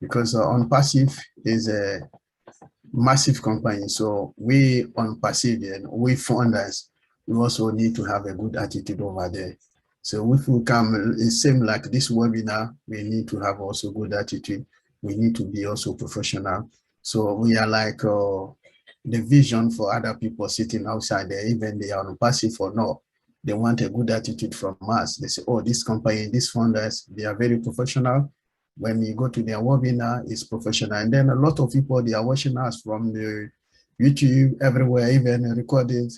Because ONPASSIVE is a massive company. So we ONPASSIVE and we founders, we also need to have a good attitude over there. So if we come, it seems like this webinar, we need to have also good attitude. We need to be also professional. So we are like the vision for other people sitting outside there, even they are ONPASSIVE or not. They want a good attitude from us. They say, oh, this company, these founders, they are very professional. When you go to their webinar, it's professional. And then a lot of people, they are watching us from the YouTube, everywhere, even recorded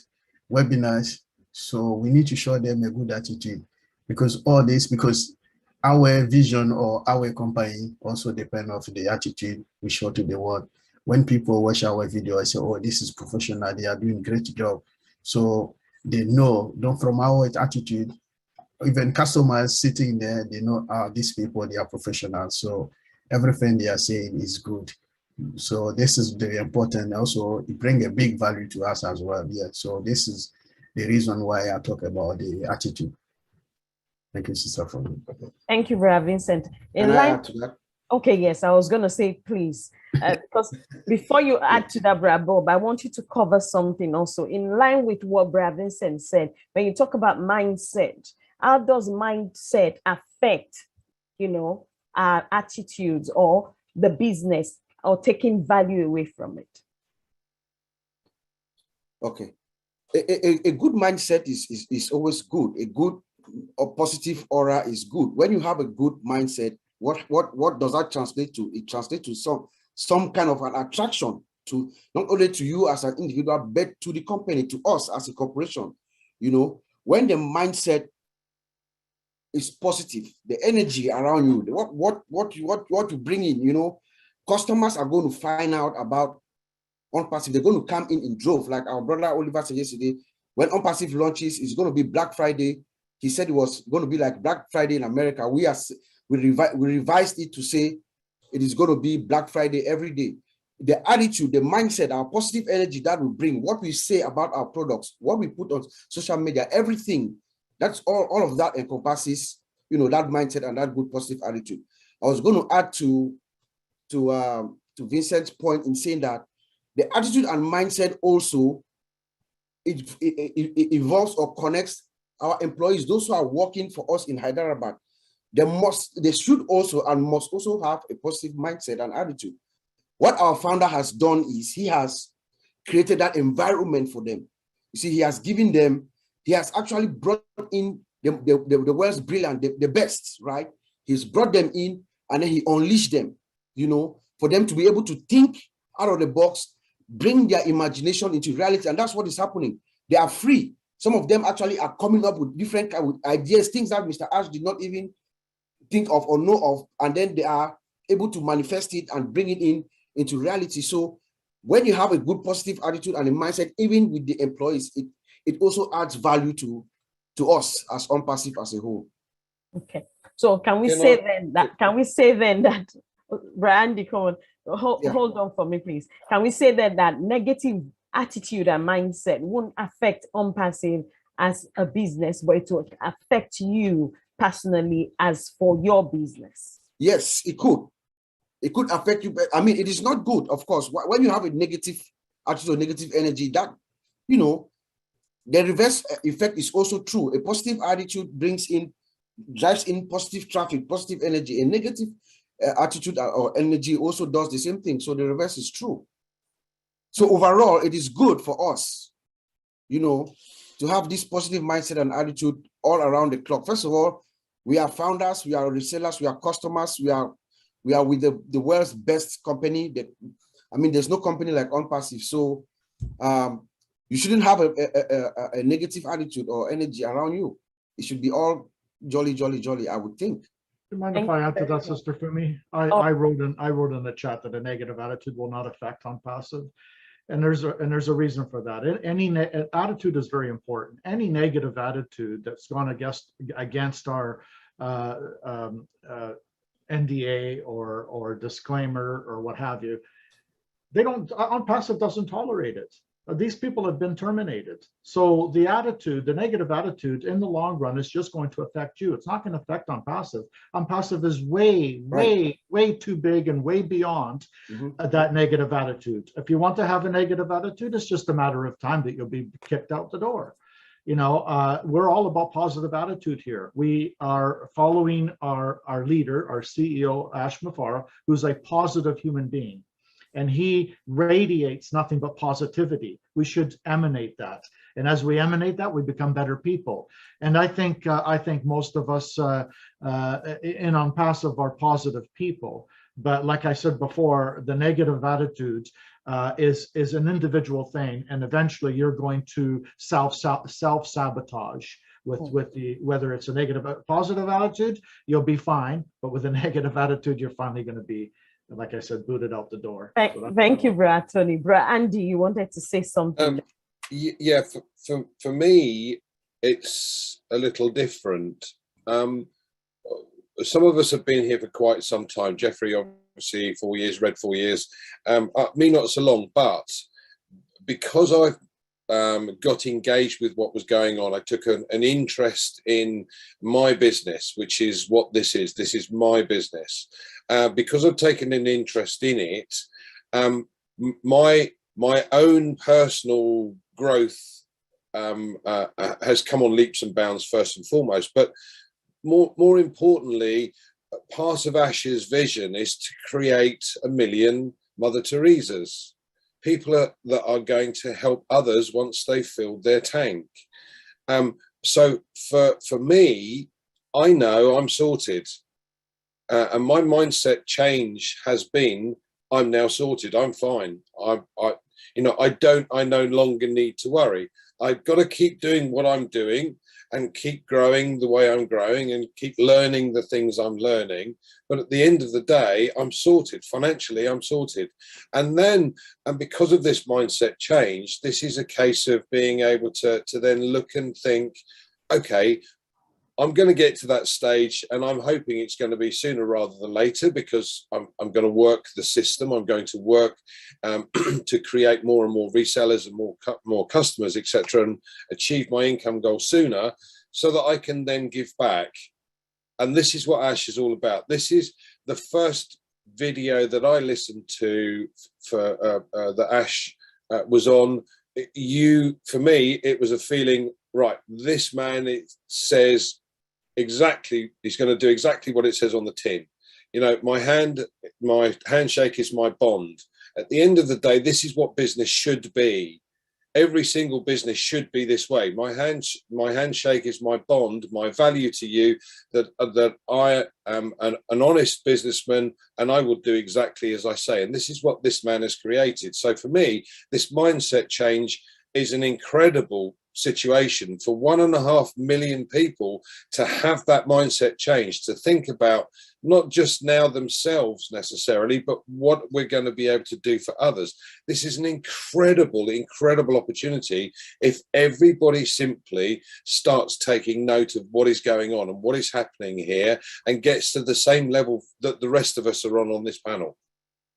webinars. So we need to show them a good attitude because all this, because our vision or our company also depend on the attitude we show to the world. When people watch our video, I say, oh, this is professional. They are doing a great job. So they know, from our attitude, even customers sitting there, they know these people, they are professionals. So everything they are saying is good. So this is very important. Also, it brings a big value to us as well. Yeah. So this is the reason why I talk about the attitude. Thank you, Sister Fumi. Thank you, Brother Vincent. Can I add to that? Okay, yes, I was going to say, please, because before you add to that, Brother Bob, I want you to cover something also in line with what Brother Vincent said. When you talk about mindset, how does mindset affect, you know, our attitudes or the business or taking value away from it? Okay. A good mindset is always good. A good or positive aura is good. When you have a good mindset, what does that translate to? It translates to some kind of an attraction to not only to you as an individual, but to the company, to us as a corporation. You know, when the mindset is positive, the energy around you, what you bring in, you know, customers are going to find out about ONPASSIVE. They're going to come in droves, like our brother Oliver said yesterday. When ONPASSIVE launches, it's going to be Black Friday. He said it was going to be like Black Friday in America. We revised it to say it is going to be Black Friday every day. The attitude, the mindset, our positive energy that we bring, what we say about our products, what we put on social media, everything, that's all of that encompasses, you know, that mindset and that good positive attitude. I was going to add to Vincent's point in saying that the attitude and mindset also it involves or connects our employees, those who are working for us in Hyderabad. They should also and must also have a positive mindset and attitude. What our founder has done is he has created that environment for them. You see, he has given them, he has actually brought in the world's brilliant, the best, right? He's brought them in and then he unleashed them, you know, for them to be able to think out of the box, bring their imagination into reality, and that's what is happening. They are free. Some of them actually are coming up with different kind of ideas, things that Mr. Ash did not even think of or know of, and then they are able to manifest it and bring it into reality. So when you have a good positive attitude and a mindset, even with the employees, it also adds value to us as ONPASSIVE as a whole. Okay, so can we say then that Brandy, come on, hold on for me, please. Can we say that negative attitude and mindset won't affect ONPASSIVE as a business, but it will affect you personally as for your business? Yes, it could. It could affect you, but I mean, it is not good, of course. When you have a negative attitude or negative energy, that, you know, the reverse effect is also true. A positive attitude drives in positive traffic, positive energy. A negative attitude or energy also does the same thing. So the reverse is true. So overall, it is good for us, you know, to have this positive mindset and attitude all around the clock. First of all, we are founders, we are resellers, we are customers, we are with the world's best company. I mean, there's no company like ONPASSIVE. So you shouldn't have a negative attitude or energy around you. It should be all jolly, jolly, jolly, I would think. Do you mind if I add to that, Sister Fumi? I wrote in the chat that a negative attitude will not affect ONPASSIVE. And there's a reason for that. Any attitude is very important. Any negative attitude that's gone against our NDA or disclaimer or what have you, ONPASSIVE doesn't tolerate it. These people have been terminated. So the attitude, the negative attitude in the long run is just going to affect you. It's not going to affect ONPASSIVE. ONPASSIVE is way too big and way beyond that negative attitude. If you want to have a negative attitude, it's just a matter of time that you'll be kicked out the door. You know, we're all about positive attitude here. We are following our leader, our CEO, ASHMUFAREH, who's a positive human being. And he radiates nothing but positivity. We should emanate that. And as we emanate that, we become better people. And I think most of us in ONPASSIVE are positive people. But like I said before, the negative attitude is an individual thing. And eventually you're going to self-sabotage whether it's a negative, positive attitude, you'll be fine. But with a negative attitude, you're finally going to be, like I said, booted out the door. Thank you, Brad Tony. Brad Andy, you wanted to say something. Yeah, for me, it's a little different. Some of us have been here for quite some time. Jeffrey, obviously, 4 years, Red 4 years. Me, not so long, but because I've got engaged with what was going on, I took an interest in my business, which is what this is. This is my business. Because I've taken an interest in it, my own personal growth has come on leaps and bounds first and foremost. But more importantly, part of Ash's vision is to create 1 million Mother Teresas, people that are going to help others once they've filled their tank. So for me, I know I'm sorted. And my mindset change has been, I'm now sorted. I'm fine. I no longer need to worry. I've got to keep doing what I'm doing and keep growing the way I'm growing and keep learning the things I'm learning. But at the end of the day, I'm sorted. Financially, I'm sorted. And because of this mindset change, this is a case of being able to then look and think, okay, I'm going to get to that stage, and I'm hoping it's going to be sooner rather than later, because I'm going to work the system. I'm going to work to create more and more resellers and more customers, etc., and achieve my income goal sooner, so that I can then give back. And this is what Ash is all about. This is the first video that I listened to for that Ash was on. For me, it was a feeling, right, this man, it says exactly, he's going to do exactly what it says on the tin. You know, my handshake is my bond. At the end of the day, this is what business should be. every single business should be this way. My handshake is my bond, my value to you, that I am an honest businessman and I will do exactly as I say. And this is what this man has created. So for me, this mindset change is an incredible situation for 1.5 million people to have that mindset change, to think about not just now themselves necessarily, but what we're going to be able to do for others. This is an incredible opportunity if everybody simply starts taking note of what is going on and what is happening here and gets to the same level that the rest of us are on this panel.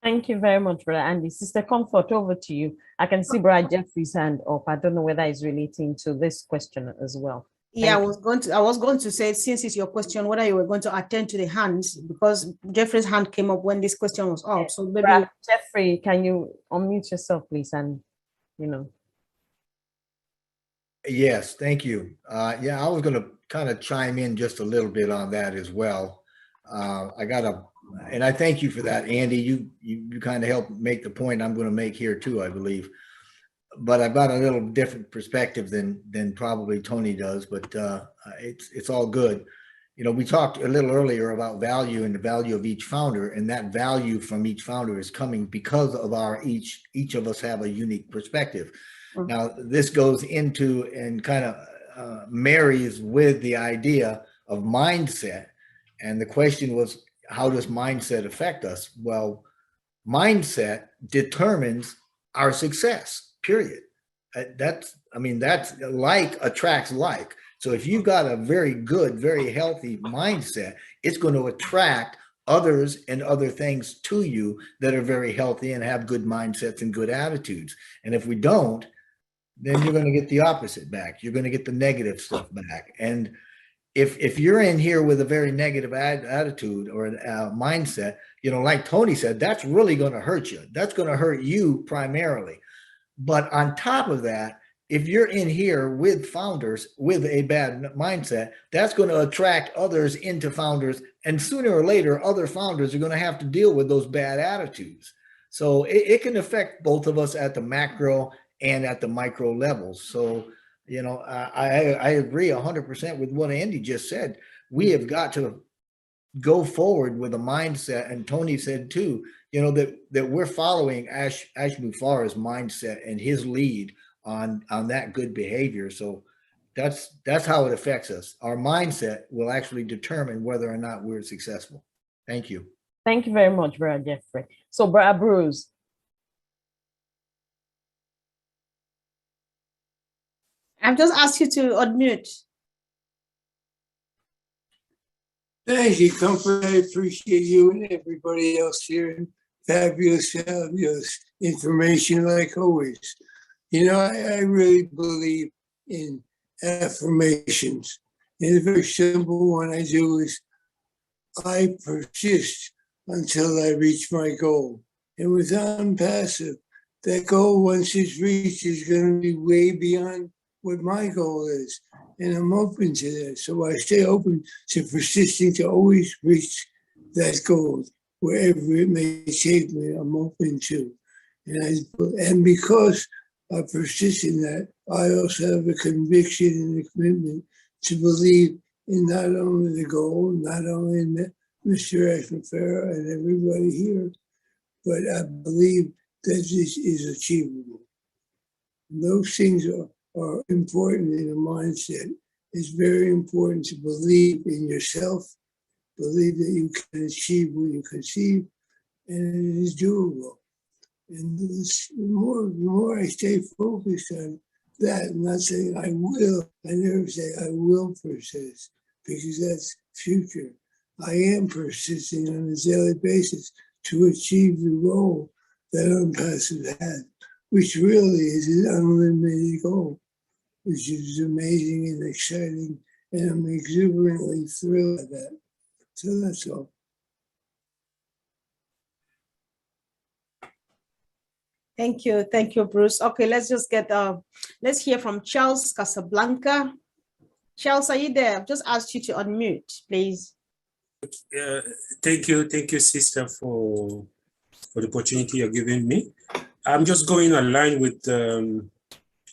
Thank you very much, Brother Andy. Sister Comfort, over to you. I can see Brother Jeffrey's hand up. I don't know whether it's relating to this question as well. Yeah, I was going to say, since it's your question, whether you were going to attend to the hands, because Jeffrey's hand came up when this question was up. So maybe Jeffrey, can you unmute yourself, please? And Yes, thank you. Yeah, I was going to kind of chime in just a little bit on that as well. And I thank you for that, Andy. You kind of helped make the point I'm going to make here too, I believe. But I've got a little different perspective than probably Tony does, but it's all good. You know, we talked a little earlier about value and the value of each founder, and that value from each founder is coming because of each of us have a unique perspective. Mm-hmm. Now, this goes into and kind of marries with the idea of mindset. And the question was, how does mindset affect us? Well, mindset determines our success, period. That's like attracts like. So if you've got a very good, very healthy mindset, it's going to attract others and other things to you that are very healthy and have good mindsets and good attitudes. And if we don't, then you're going to get the opposite back. You're going to get the negative stuff back. And if you're in here with a very negative attitude or a mindset, you know, like Tony said, that's really going to hurt you. That's going to hurt you primarily. But on top of that, if you're in here with founders with a bad mindset, that's going to attract others into founders. And sooner or later, other founders are going to have to deal with those bad attitudes. So it can affect both of us at the macro and at the micro levels. So, you know, I agree 100% with what Andy just said. We have got to go forward with a mindset, and Tony said too, you know, that we're following ASHMUFAREH's mindset and his lead on that good behavior. So that's how it affects us. Our mindset will actually determine whether or not we're successful. Thank you. Thank you very much, Brother Jeffrey. So, Brother Bruce. I've just asked you to unmute. Thank you, Comfort. I appreciate you and everybody else here. Fabulous information like always. You know, I really believe in affirmations. And a very simple one I do is, I persist until I reach my goal. And with ONPASSIVE, that goal, once it's reached, is going to be way beyond what my goal is. And I'm open to that. So I stay open to persisting to always reach that goal, wherever it may take me, I'm open to. And because I persist in that, I also have a conviction and a commitment to believe in not only the goal, not only in Mr. ASHMUFAREH and everybody here, but I believe that this is achievable. And those things are important in a mindset. It's very important to believe in yourself, believe that you can achieve what you conceive, and it is doable. And the more I stay focused on that, I'm not saying I will, I never say I will persist, because that's future. I am persisting on a daily basis to achieve the goal that ONPASSIVE had, which really is an unlimited goal, which is amazing and exciting, and I'm exuberantly thrilled at that. So that's all. Thank you, Bruce. Okay, let's just get let's hear from Charles Casablanca. Charles, are you there? I've just asked you to unmute, please. Thank you, sister, for the opportunity you're giving me. I'm just going online with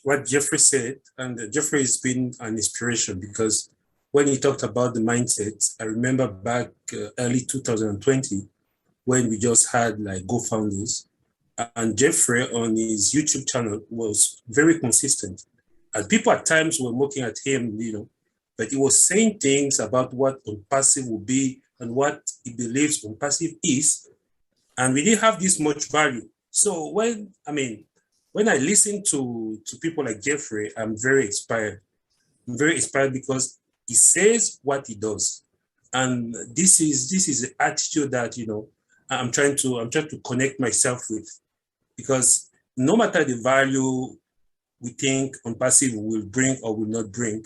what Jeffrey said, and Jeffrey has been an inspiration because when he talked about the mindset, I remember back early 2020 when we just had like GoFounders, and Jeffrey on his YouTube channel was very consistent. And people at times were looking at him, you know, but he was saying things about what ONPASSIVE will be and what he believes ONPASSIVE is. And we didn't have this much value. So when I listen to people like Jeffrey, I'm very inspired. I'm very inspired because he says what he does. And this is the attitude that, you know, I'm trying to connect myself with, because no matter the value we think ONPASSIVE will bring or will not bring,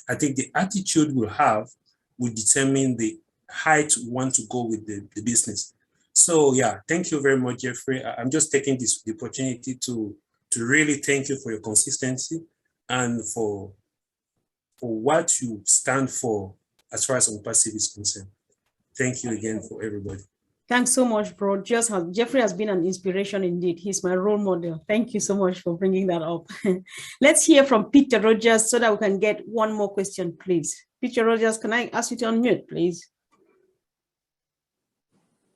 I think the attitude we'll have will determine the height we want to go with the business. So yeah, thank you very much, Jeffrey. I'm just taking the opportunity to really thank you for your consistency and for what you stand for as far as ONPASSIVE is concerned. Thank you again for everybody. Thanks so much, bro. Jeffrey has been an inspiration indeed. He's my role model. Thank you so much for bringing that up. Let's hear from Peter Rogers so that we can get one more question, please. Peter Rogers, can I ask you to unmute, please?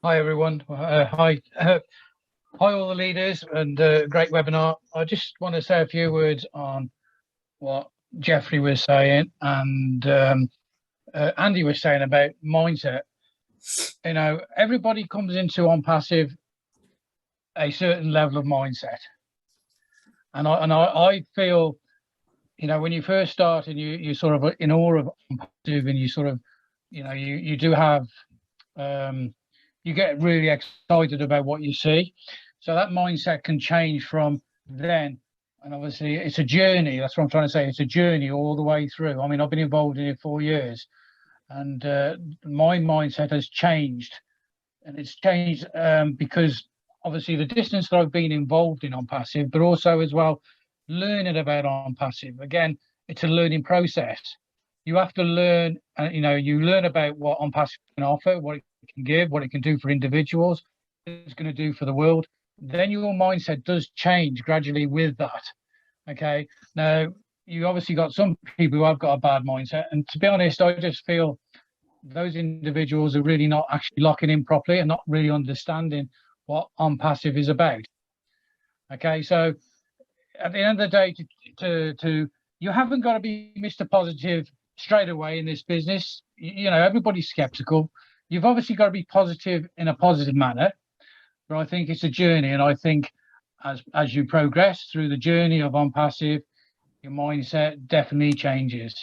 Hi, everyone. Hi. Hi, all the leaders, and great webinar. I just want to say a few words on what Jeffrey was saying and Andy was saying about mindset. You know, everybody comes into ONPASSIVE a certain level of mindset, and I feel, you know, when you first start and you sort of in awe of ONPASSIVE, and you sort of, you know, you do have you get really excited about what you see. So that mindset can change from then. And obviously it's a journey. That's what I'm trying to say. It's a journey all the way through. I mean, I've been involved in it 4 years, and my mindset has changed. And it's changed because obviously the distance that I've been involved in ONPASSIVE, but also as well, learning about ONPASSIVE. Again, it's a learning process. You have to learn, you know, you learn about what ONPASSIVE can offer, what it can give, what it can do for individuals, what it's going to do for the world. Then your mindset does change gradually with that. Okay. Now, you obviously got some people who have got a bad mindset. And to be honest, I just feel those individuals are really not actually locking in properly and not really understanding what ONPASSIVE is about. Okay. So at the end of the day, you haven't got to be Mr. Positive straight away in this business. You know, everybody's skeptical. You've obviously got to be positive in a positive manner, but I think it's a journey. And I think as you progress through the journey of ONPASSIVE, your mindset definitely changes.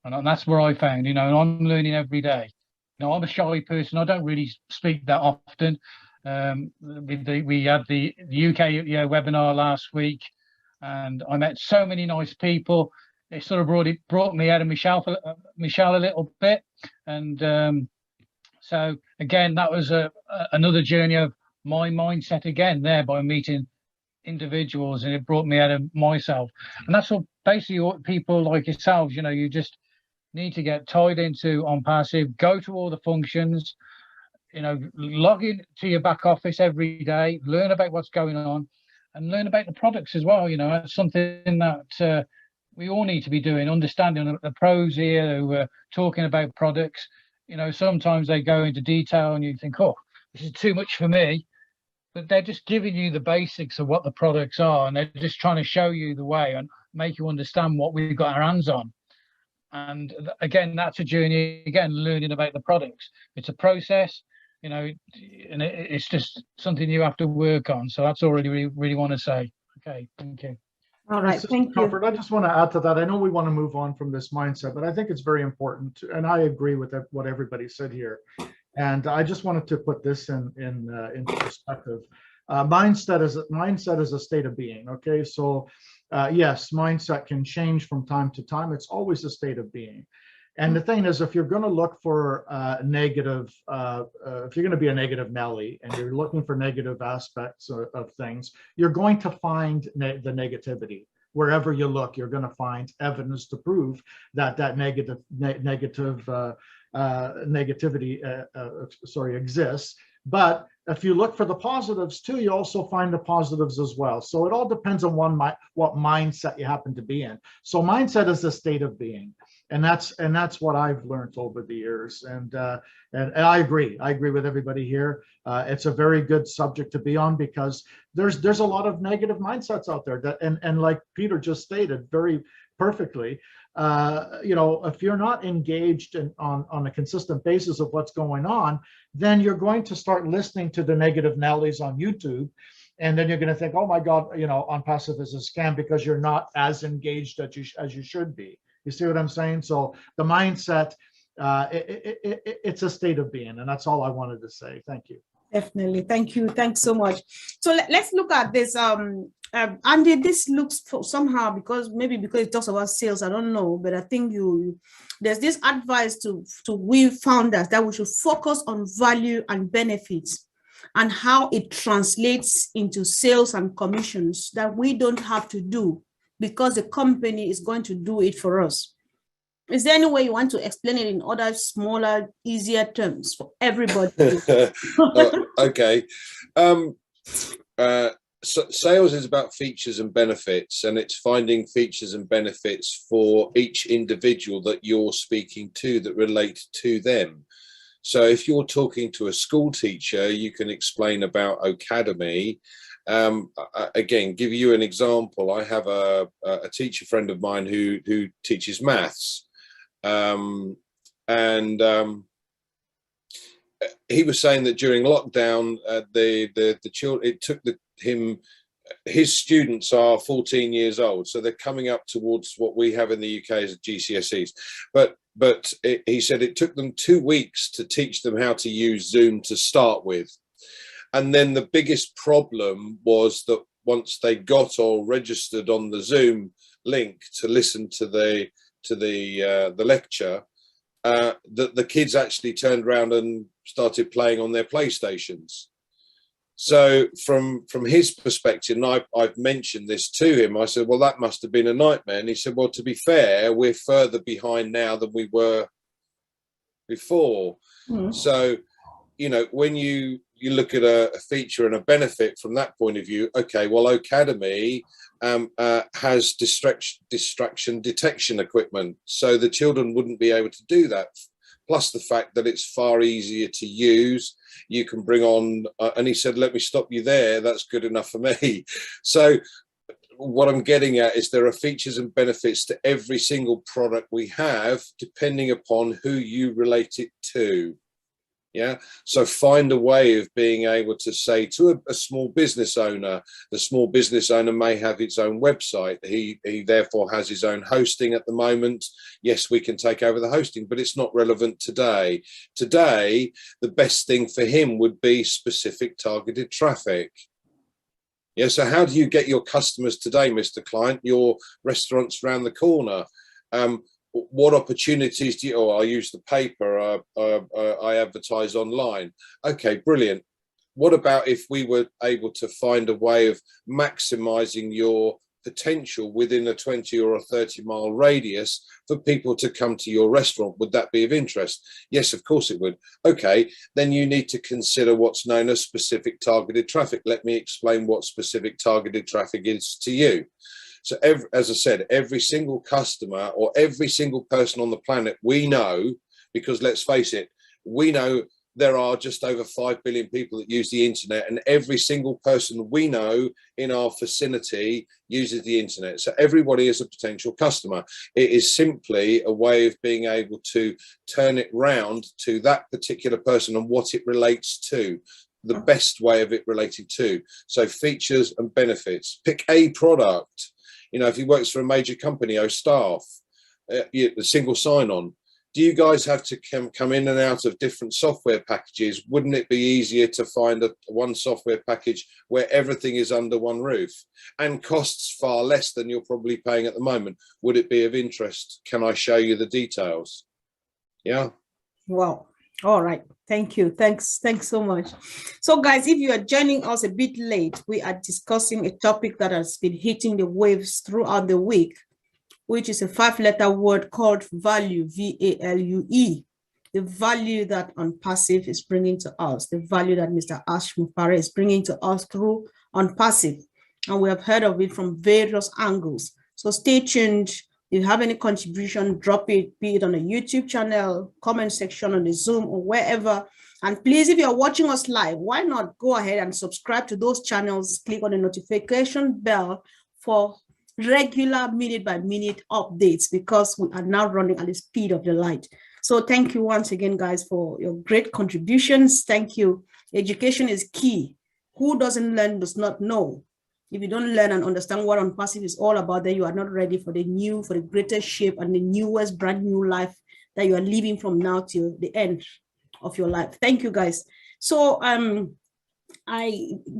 And that's where I found, you know, and I'm learning every day. You know, I'm a shy person. I don't really speak that often. We had the UK webinar last week, and I met so many nice people. It sort of brought me out of Michelle a little bit. And so again, that was another journey of my mindset again there by meeting individuals, and it brought me out of myself. And that's what basically what people like yourselves, you know, you just need to get tied into ONPASSIVE, go to all the functions, you know, log in to your back office every day, learn about what's going on, and learn about the products as well. You know, that's something that we all need to be doing, understanding the pros here who are talking about products. You know, sometimes they go into detail and you think, oh, this is too much for me. But they're just giving you the basics of what the products are, and they're just trying to show you the way and make you understand what we've got our hands on. And again, that's a journey, again, learning about the products. It's a process, you know, and it's just something you have to work on. So that's all I really want to say. Okay, thank you. All right, thank you. I just want to add to that. I know we want to move on from this mindset, but I think it's very important to, and I agree with what everybody said here. And I just wanted to put this into perspective. Mindset is a state of being. Okay, so yes, mindset can change from time to time. It's always a state of being. And the thing is, if you're going to look for negative, if you're going to be a negative Nelly and you're looking for negative aspects of things, you're going to find the negativity. Wherever you look, you're going to find evidence to prove that negativity exists. But if you look for the positives too, you also find the positives as well. So it all depends on what mindset you happen to be in. So mindset is a state of being. And that's what I've learned over the years. And I agree with everybody here. It's a very good subject to be on, because there's a lot of negative mindsets out there that, and like Peter just stated very perfectly, if you're not engaged on a consistent basis of what's going on, then you're going to start listening to the negative Nellies on YouTube. And then you're going to think, oh my God, ONPASSIVE is a scam, because you're not as engaged as you should be. You see what I'm saying? So the mindset, it's a state of being, and that's all I wanted to say. Thank you. Definitely. Thank you. Thanks so much. So let's look at this. Andy, this looks somehow, because it talks about sales, I don't know, but I think there's this advice to we founders that we should focus on value and benefits and how it translates into sales and commissions that we don't have to do, because the company is going to do it for us. Is there any way you want to explain it in other smaller, easier terms for everybody? Okay. So sales is about features and benefits, and it's finding features and benefits for each individual that you're speaking to that relate to them. So if you're talking to a school teacher, you can explain about Academy. Again, give you an example. I have a teacher friend of mine who teaches maths, and he was saying that during lockdown, the children, it took his students are 14 years old, so they're coming up towards what we have in the UK as GCSEs. But he said it took them 2 weeks to teach them how to use Zoom to start with. And then the biggest problem was that once they got all registered on the Zoom link to listen to the lecture, that the kids actually turned around and started playing on their PlayStations. So from his perspective, and I've mentioned this to him, I said, well, that must have been a nightmare. And he said, well, to be fair, we're further behind now than we were before. Mm. So, when you look at a feature and a benefit from that point of view, okay, well, Academy has distraction detection equipment, so the children wouldn't be able to do that. Plus the fact that it's far easier to use. You can bring on, and he said, let me stop you there. That's good enough for me. So what I'm getting at is there are features and benefits to every single product we have, depending upon who you relate it to. Yeah, so find a way of being able to say to a small business owner, the small business owner may have its own website. He therefore has his own hosting at the moment. Yes, we can take over the hosting, but it's not relevant today. Today, the best thing for him would be specific targeted traffic. Yeah, so how do you get your customers today, Mr. Client? Your restaurant's around the corner. What opportunities do you, I use the paper, I advertise online. Okay, brilliant. What about if we were able to find a way of maximizing your potential within a 20 or a 30-mile radius for people to come to your restaurant? Would that be of interest? Yes, of course it would. Okay, then you need to consider what's known as specific targeted traffic. Let me explain what specific targeted traffic is to you. So as I said, every single customer or every single person on the planet we know, because let's face it, we know there are just over 5 billion people that use the internet, and every single person we know in our vicinity uses the internet. So everybody is a potential customer. It is simply a way of being able to turn it round to that particular person and what it relates to. The best way of it relating to. So features and benefits. Pick a product. If he works for a major company or staff, the single sign-on, do you guys have to come in and out of different software packages? Wouldn't it be easier to find one software package where everything is under one roof and costs far less than you're probably paying at the moment? Would it be of interest? Can I show you the details? Yeah. Wow. All right. Thank you. Thanks so much. So guys, if you are joining us a bit late, we are discussing a topic that has been hitting the waves throughout the week, which is a 5-letter word called value, V-A-L-U-E. the value that ONPASSIVE is bringing to us, the value that Mr. ASHMUFAREH is bringing to us through ONPASSIVE. And we have heard of it from various angles. So stay tuned. If you have any contribution, drop it, be it on a YouTube channel, comment section on the Zoom or wherever. And please, if you're watching us live, why not go ahead and subscribe to those channels, click on the notification bell for regular minute-by-minute updates, because we are now running at the speed of the light. So thank you once again, guys, for your great contributions. Thank you. Education is key. Who doesn't learn does not know. If you don't learn and understand what ONPASSIVE is all about, then you are not ready for the new, for the greatest shape and the newest brand new life that you are living from now till the end of your life. Thank you, guys. So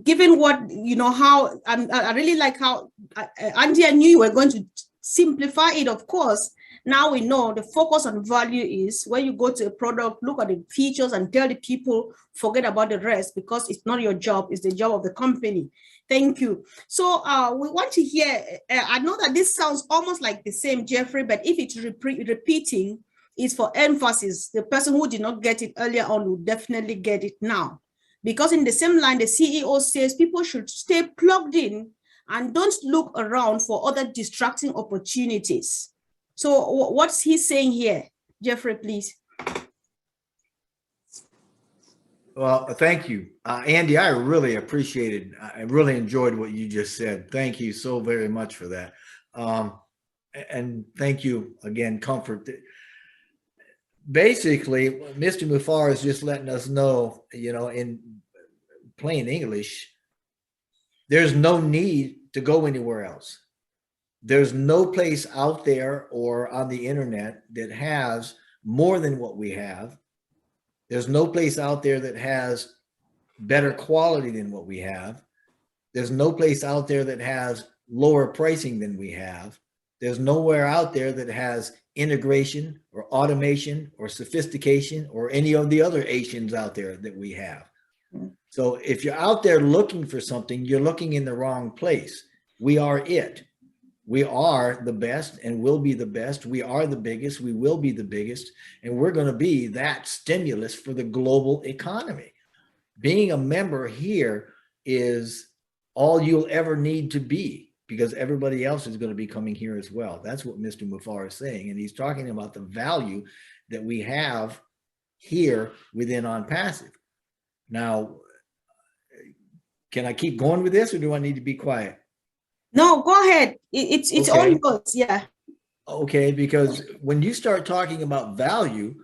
given what, you know, how I really like how Andy, I knew you were going to simplify it, of course. Now we know the focus on value is when you go to a product, look at the features and tell the people, forget about the rest, because it's not your job, it's the job of the company. Thank you. So we want to hear, I know that this sounds almost like the same, Jeffrey, but if it's repeating, it's for emphasis. The person who did not get it earlier on will definitely get it now. Because in the same line, the CEO says people should stay plugged in and don't look around for other distracting opportunities. So what's he saying here? Jeffrey, please. Well, thank you. Andy, I really appreciated, I really enjoyed what you just said. Thank you so very much for that. And thank you again, Comfort. Basically, Mr. Mufareh is just letting us know, you know, in plain English, there's no need to go anywhere else. There's no place out there or on the internet that has more than what we have. There's no place out there that has better quality than what we have. There's no place out there that has lower pricing than we have. There's nowhere out there that has integration or automation or sophistication or any of the other Asians out there that we have. So if you're out there looking for something, you're looking in the wrong place. We are it. We are the best and will be the best. We are the biggest. We will be the biggest. And we're going to be that stimulus for the global economy. Being a member here is all you'll ever need to be, because everybody else is going to be coming here as well. That's what Mr. Mufareh is saying. And he's talking about the value that we have here within ONPASSIVE. Now, can I keep going with this, or do I need to be quiet? No, go ahead. It's Okay. all yours. Yeah. Okay, because when you start talking about value,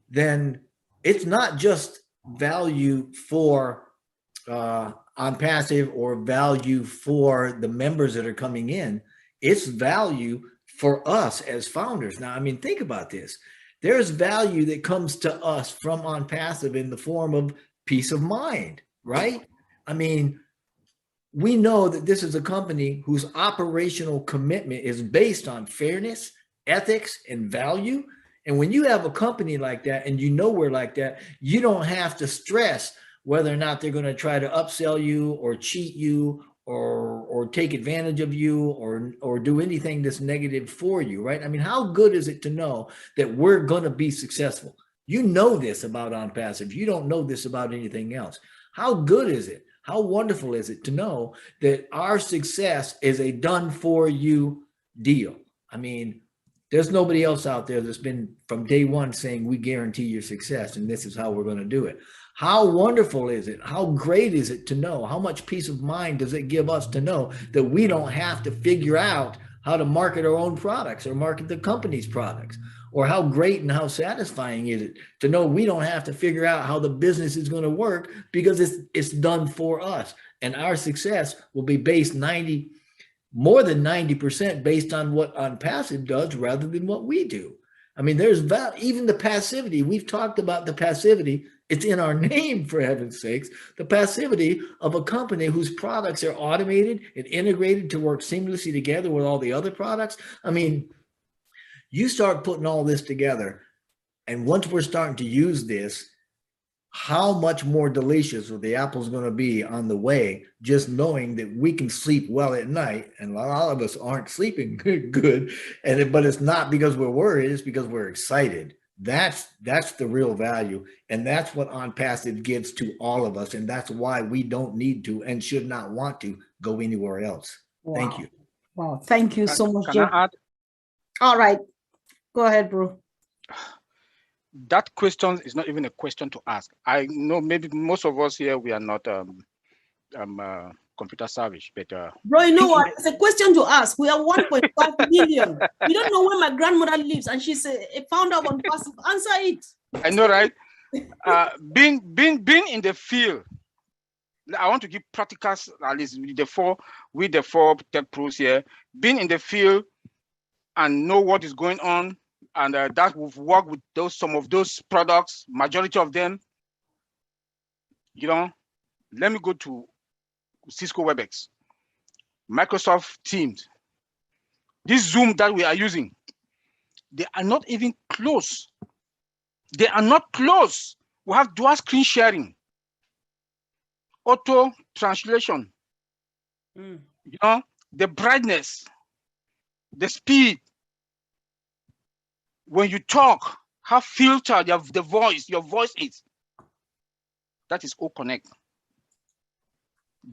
then it's not just value for ONPASSIVE or value for the members that are coming in. It's value for us as founders. Now, I mean, think about this. There's value that comes to us from ONPASSIVE in the form of peace of mind, right? I mean, we know that this is a company whose operational commitment is based on fairness, ethics, and value. And when you have a company like that, and you know we're like that, you don't have to stress whether or not they're going to try to upsell you or cheat you or take advantage of you or do anything that's negative for you, right? I mean, how good is it to know that we're going to be successful? You know this about ONPASSIVE. You don't know this about anything else. How good is it? How wonderful is it to know that our success is a done for you deal? I mean, there's nobody else out there that's been from day one saying we guarantee your success and this is how we're going to do it. How wonderful is it? How great is it to know? How much peace of mind does it give us to know that we don't have to figure out how to market our own products or market the company's products? Or how great and how satisfying is it to know we don't have to figure out how the business is going to work because it's done for us. And our success will be based more than 90% based on what ONPASSIVE does rather than what we do. I mean, there's even the passivity. We've talked about the passivity. It's in our name, for heaven's sakes, the passivity of a company whose products are automated and integrated to work seamlessly together with all the other products. I mean, you start putting all this together, and once we're starting to use this, how much more delicious are the apples going to be on the way, just knowing that we can sleep well at night, and a lot of us aren't sleeping good, but it's not because we're worried, it's because we're excited, That's the real value. And that's what ONPASSIVE gives to all of us. And that's why we don't need to and should not want to go anywhere else. Thank Wow. you. Wow. Thank you so much, Can Jeff. I add? All right. Go ahead, bro. That question is not even a question to ask. I know maybe most of us here, we are not computer savage, but Bro, you know what? It's a question to ask. We are 1.5 million. You don't know where my grandmother lives, and she's a founder of ONPASSIVE. Answer it. I know, right? Being in the field, I want to give practicals, at least with the four tech pros here, being in the field and know what is going on, and that we've worked with some of those products, majority of them. You know, let me go to Cisco WebEx, Microsoft Teams, this Zoom that we are using. They are not even close. They are not close. We have dual screen sharing, auto translation, you know, the brightness, the speed. When you talk, how filtered your voice is. That is all connect.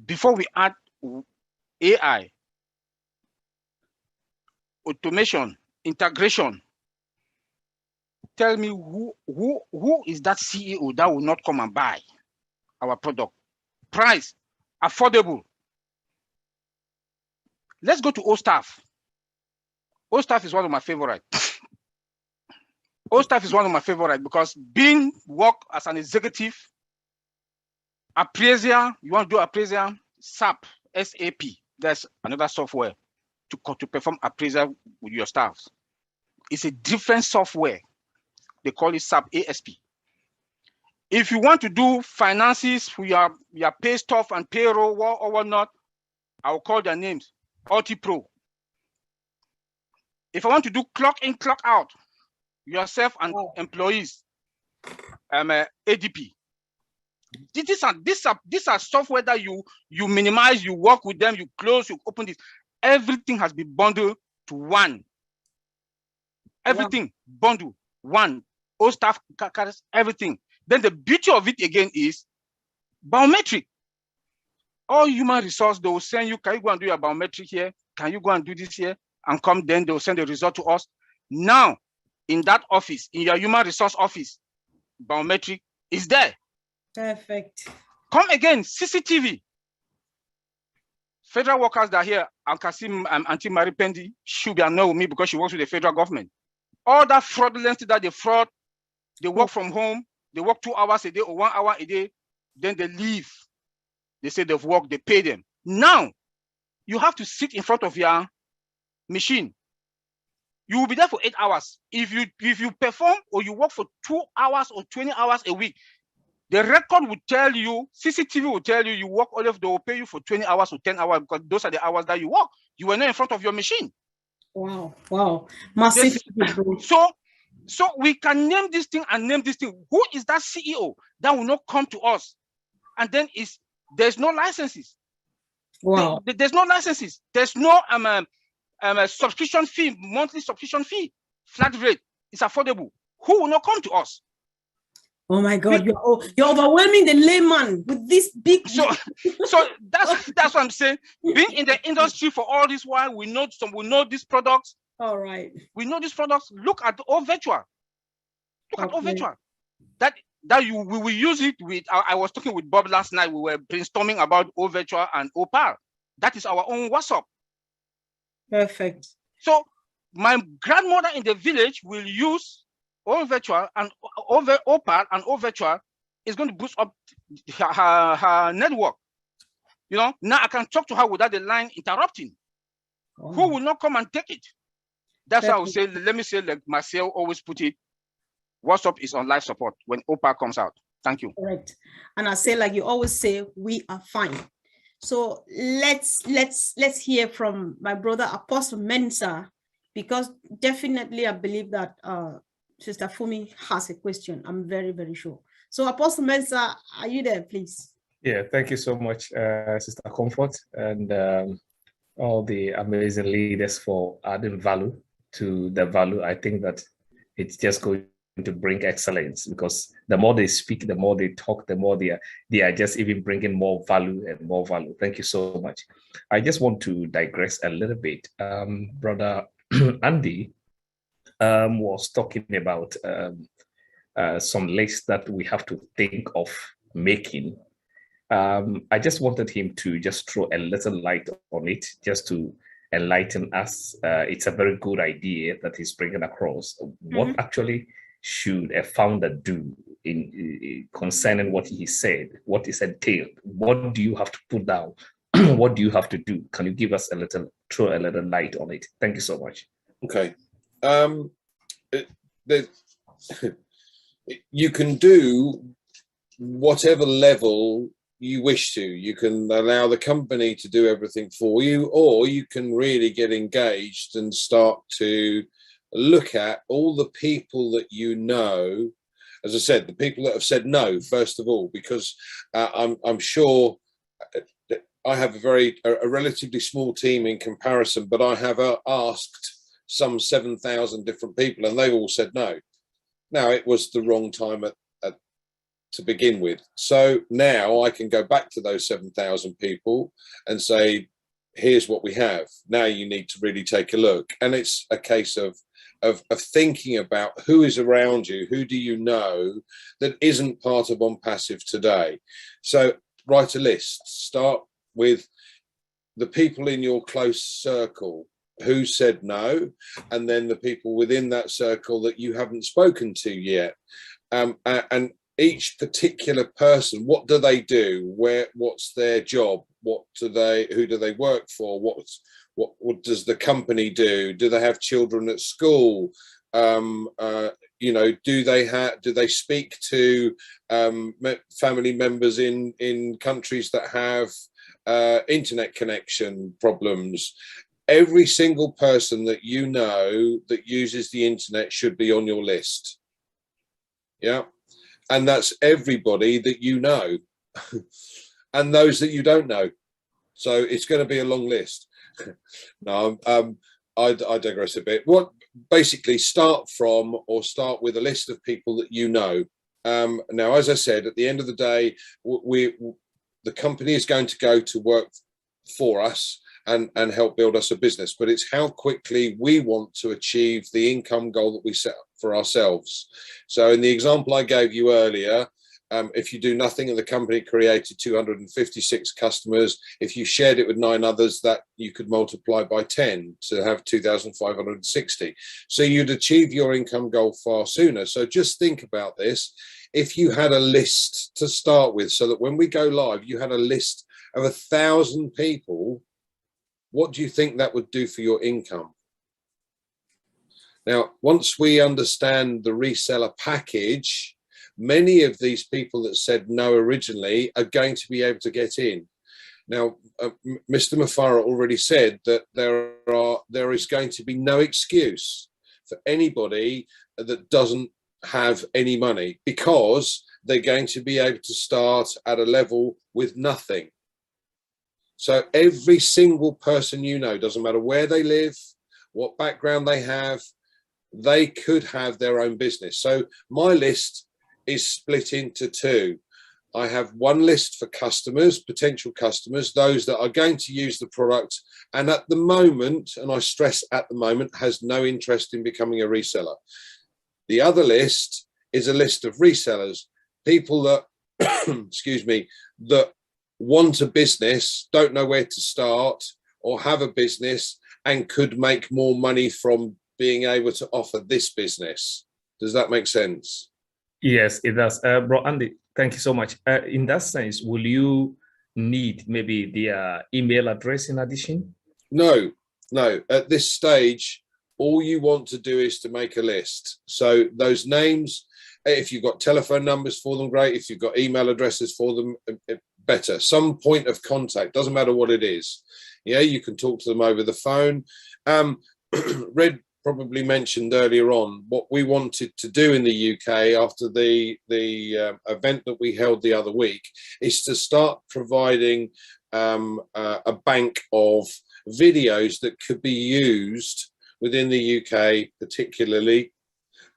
Before we add AI, automation, integration, tell me who is that CEO that will not come and buy our product? Price, affordable. Let's go to OStaff. OStaff is one of my favorite. OStaff is one of my favorite because being work as an executive, appraiser, you want to do appraiser, SAP, SAP, that's another software to perform appraisal with your staff. It's a different software. They call it SAP ASP. If you want to do finances for your pay stuff and payroll or whatnot, I'll call their names, Pro. If I want to do clock in, clock out, yourself and employees, ADP. These are software that you minimize, you work with them, you close, you open this. Everything has been bundled to one. Everything bundled one. All staff carries everything. Then the beauty of it again is biometric. All human resource, they will send you, can you go and do your biometric here? Can you go and do this here? And come, then they'll send the result to us. Now, in that office, in your human resource office, biometric is there. Perfect. Come again, CCTV. Federal workers that are here, I can see Auntie Marie Pendi, she'll be annoyed with me because she works with the federal government. All that fraudulence that they fraud, they work from home, they work 2 hours a day or 1 hour a day, then they leave. They say they've worked, they pay them. Now, you have to sit in front of your machine. You will be there for 8 hours. If you perform or you work for 2 hours or 20 hours a week, the record will tell you, CCTV will tell you, you work all of, they will pay you for 20 hours or 10 hours because those are the hours that you work. You were not in front of your machine. Wow, wow. Massive. So we can name this thing and name this thing. Who is that CEO that will not come to us? And then there's no licenses. Wow. There's no licenses. There's no subscription fee, monthly subscription fee, flat rate. It's affordable. Who will not come to us? Oh my God, you're overwhelming the layman with this big. So that's what I'm saying. Being in the industry for all this while, we know these products. All right. We know these products. Look at all virtual. Look at all virtual. That we will use it with. I was talking with Bob last night. We were brainstorming about all virtual and OPAL. That is our own WhatsApp. Perfect. So my grandmother in the village will use all virtual and OPAL and all virtual is going to boost up her network. You know, now I can talk to her without the line interrupting. Oh. Who will not come and take it? That's why I would say, let me say, like Marcel always put it, WhatsApp is on live support when OPAL comes out. Thank you. Correct. And I say, like you always say, we are fine. So let's hear from my brother Apostle Mensah, because definitely I believe that Sister Fumi has a question. I'm very, very sure. So Apostle Mensah, are you there, please? Yeah, thank you so much, Sister Comfort, and all the amazing leaders for adding value to the value. I think that it's just going to bring excellence, because the more they speak, the more they talk, the more they are just even bringing more value and more value. Thank you so much. I just want to digress a little bit. Brother Andy was talking about some lists that we have to think of making. I just wanted him to just throw a little light on it, just to enlighten us. It's a very good idea that he's bringing across. What actually should a founder do in concerning what he said, what is entailed? What do you have to put down? What do you have to do? Can you give us throw a little light on it? Thank you so much. Okay. You can do whatever level you wish to. You can allow the company to do everything for you, or you can really get engaged and start to look at all the people that you know. As I said, the people that have said no, first of all, because I'm sure I have a relatively small team in comparison, but I have asked some 7,000 different people and they've all said no. Now, it was the wrong time to begin with. So now I can go back to those 7,000 people and say, here's what we have. Now you need to really take a look. And it's a case of thinking about who is around you, who do you know that isn't part of ONPASSIVE today. So write a list. Start with the people in your close circle who said no, and then the people within that circle that you haven't spoken to yet. And each particular person, what do they do? What's their job? Who do they work for? What does the company do? Do they have children at school? You know, do they speak to family members in countries that have internet connection problems? Every single person that you know that uses the internet should be on your list. Yeah. And that's everybody that you know and those that you don't know. So it's going to be a long list. No, I digress a bit. What basically start with a list of people that you know. Now, as I said, at the end of the day, the company is going to go to work for us and help build us a business, but it's how quickly we want to achieve the income goal that we set up for ourselves. So in the example I gave you earlier, if you do nothing and the company created 256 customers, if you shared it with 9 others, that you could multiply by 10 to have 2,560. So you'd achieve your income goal far sooner. So just think about this. If you had a list to start with, so that when we go live, you had a list of 1,000 people, what do you think that would do for your income? Now, once we understand the reseller package, many of these people that said no originally are going to be able to get in. Now, Mr. Mufareh already said that there is going to be no excuse for anybody that doesn't have any money, because they're going to be able to start at a level with nothing. So every single person you know, doesn't matter where they live, what background they have, they could have their own business. So my list is split into 2. I have one list for customers, potential customers, those that are going to use the product and at the moment, and I stress at the moment, has no interest in becoming a reseller. The other list is a list of resellers, people that, excuse me, that want a business, don't know where to start, or have a business and could make more money from being able to offer this business. Does that make sense? Yes, it does. Bro Andy, thank you so much. In that sense, will you need maybe their email address in addition? No. At this stage, all you want to do is to make a list. So those names, if you've got telephone numbers for them, great. If you've got email addresses for them, better. Some point of contact, doesn't matter what it is. Yeah, you can talk to them over the phone. Red probably mentioned earlier on what we wanted to do in the UK after the event that we held the other week is to start providing a bank of videos that could be used within the UK particularly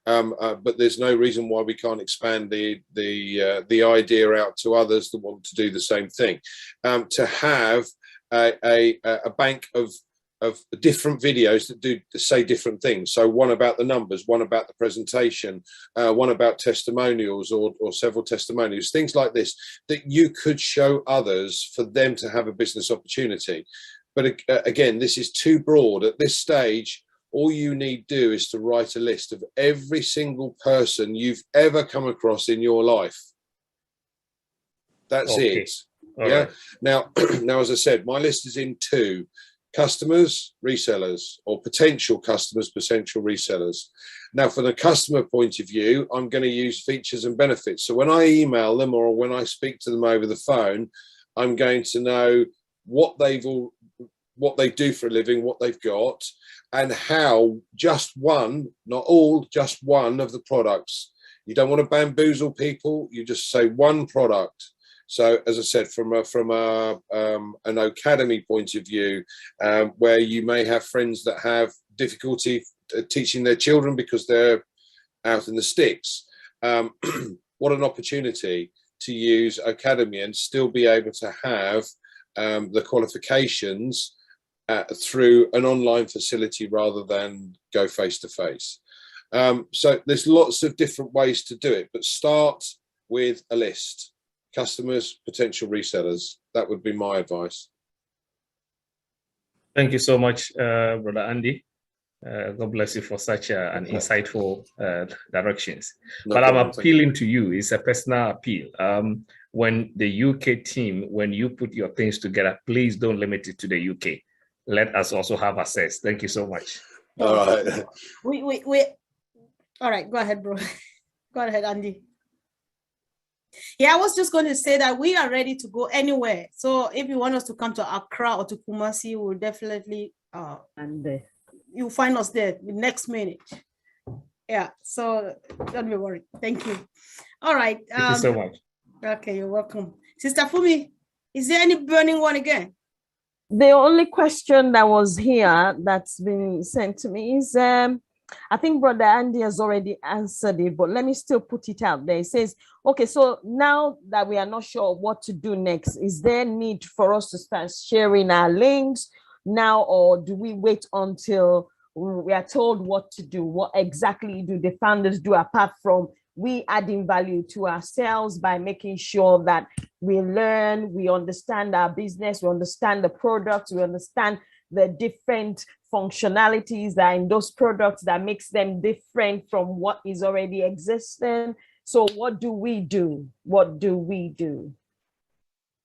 but there's no reason why we can't expand the idea out to others that want to do the same thing. To have a bank of different videos that do say different things. So one about the numbers, one about the presentation, one about testimonials or several testimonials, things like this that you could show others for them to have a business opportunity. But again, this is too broad at this stage. All you need to do is to write a list of every single person you've ever come across in your life. That's it. All yeah. right. Now, as I said, my list is in 2: customers, resellers, or potential customers, potential resellers. Now, from the customer point of view, I'm going to use features and benefits. So when I email them or when I speak to them over the phone, I'm going to know what they do for a living, what they've got, and how just one, not all, just one of the products. You don't want to bamboozle people. You just say one product. So, as I said, from an academy point of view, where you may have friends that have difficulty teaching their children because they're out in the sticks, what an opportunity to use academy and still be able to have the qualifications through an online facility rather than go face to face. So there's lots of different ways to do it, but start with a list. Customers, potential resellers. That would be my advice. Thank you so much, Brother Andy. God bless you for such an insightful directions. No but problem, I'm appealing to you. It's a personal appeal. When the UK team, when you put your things together, please don't limit it to the UK. Let us also have access. Thank you so much. All right. We all right, go ahead, bro. Go ahead, Andy. Yeah, I was just going to say that we are ready to go anywhere. So if you want us to come to Accra or to Kumasi, we'll definitely you'll find us there the next minute. Yeah, so don't be worried. Thank you. All right. Thank you so much. Okay, you're welcome. Sister Fumi, is there any burning one again? The only question that was here that's been sent to me is, I think Brother Andy has already answered it, but let me still put it out there. It says, okay, so now that we are not sure what to do next, is there need for us to start sharing our links now, or do we wait until we are told what to do? What exactly do the founders do apart from we adding value to ourselves by making sure that we learn, we understand our business, we understand the products, we understand the different functionalities that are in those products that makes them different from what is already existing. So what do we do? What do we do?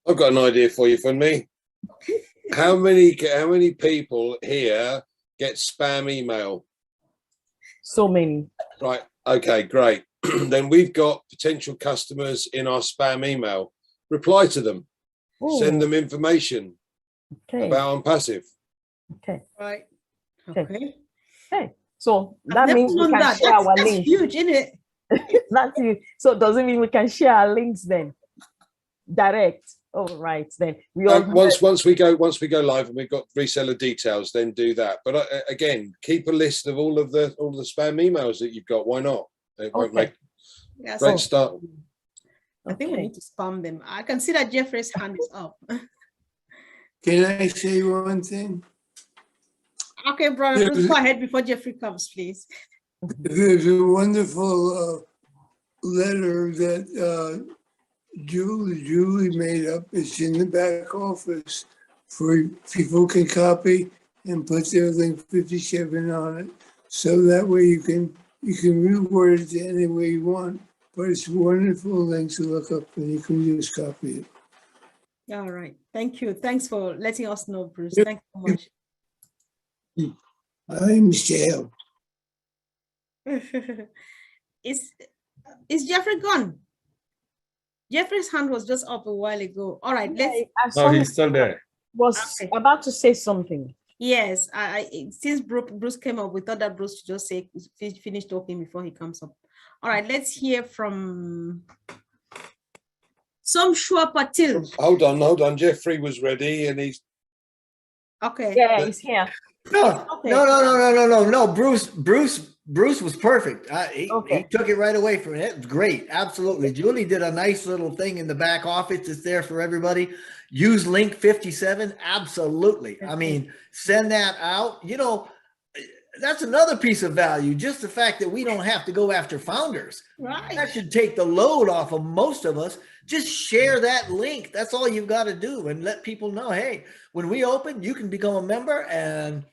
I've got an idea for you, Funmi. How many people here get spam email? So many. Right. Okay, great. Then we've got potential customers in our spam email. Reply to them. Ooh. Send them information about ONPASSIVE. Okay. Right. Okay. Okay. So that means we can share our links. That's huge, isn't it? That's huge. So does it mean we can share our links then? Direct. All right. Then we all once we go live and we've got reseller details, then do that. But again, keep a list of all the spam emails that you've got. Why not? It won't make great start. I think we need to spam them. I can see that Jeffrey's hand is up. Can I say one thing? Okay, brother, go ahead before Jeffrey comes, please. There's a wonderful letter that Julie made up. It's in the back office for people can copy and put their link 57 on it. So that way you can reword it any way you want. But it's a wonderful link to look up and you can just copy it. All right. Thank you. Thanks for letting us know, Bruce. Yep. Thank you so much. I'm Michelle. Is Jeffrey gone? Jeffrey's hand was just up a while ago. All right, let's. No, he's still there. Was about to say something. Yes, since Bruce came up, we thought that Bruce should just say finish talking before he comes up. All right, let's hear from Somshua Patil. Hold on. Jeffrey was ready and he's okay. Yeah, he's here. No, Okay. no. Bruce Bruce was perfect. He took it right away from it. It was great. Absolutely. Julie did a nice little thing in the back office. It's there for everybody. Use link 57. Absolutely. I mean, send that out. You know, that's another piece of value. Just the fact that we don't have to go after founders. Right. That should take the load off of most of us. Just share that link. That's all you've got to do, and let people know, hey, when we open, you can become a member and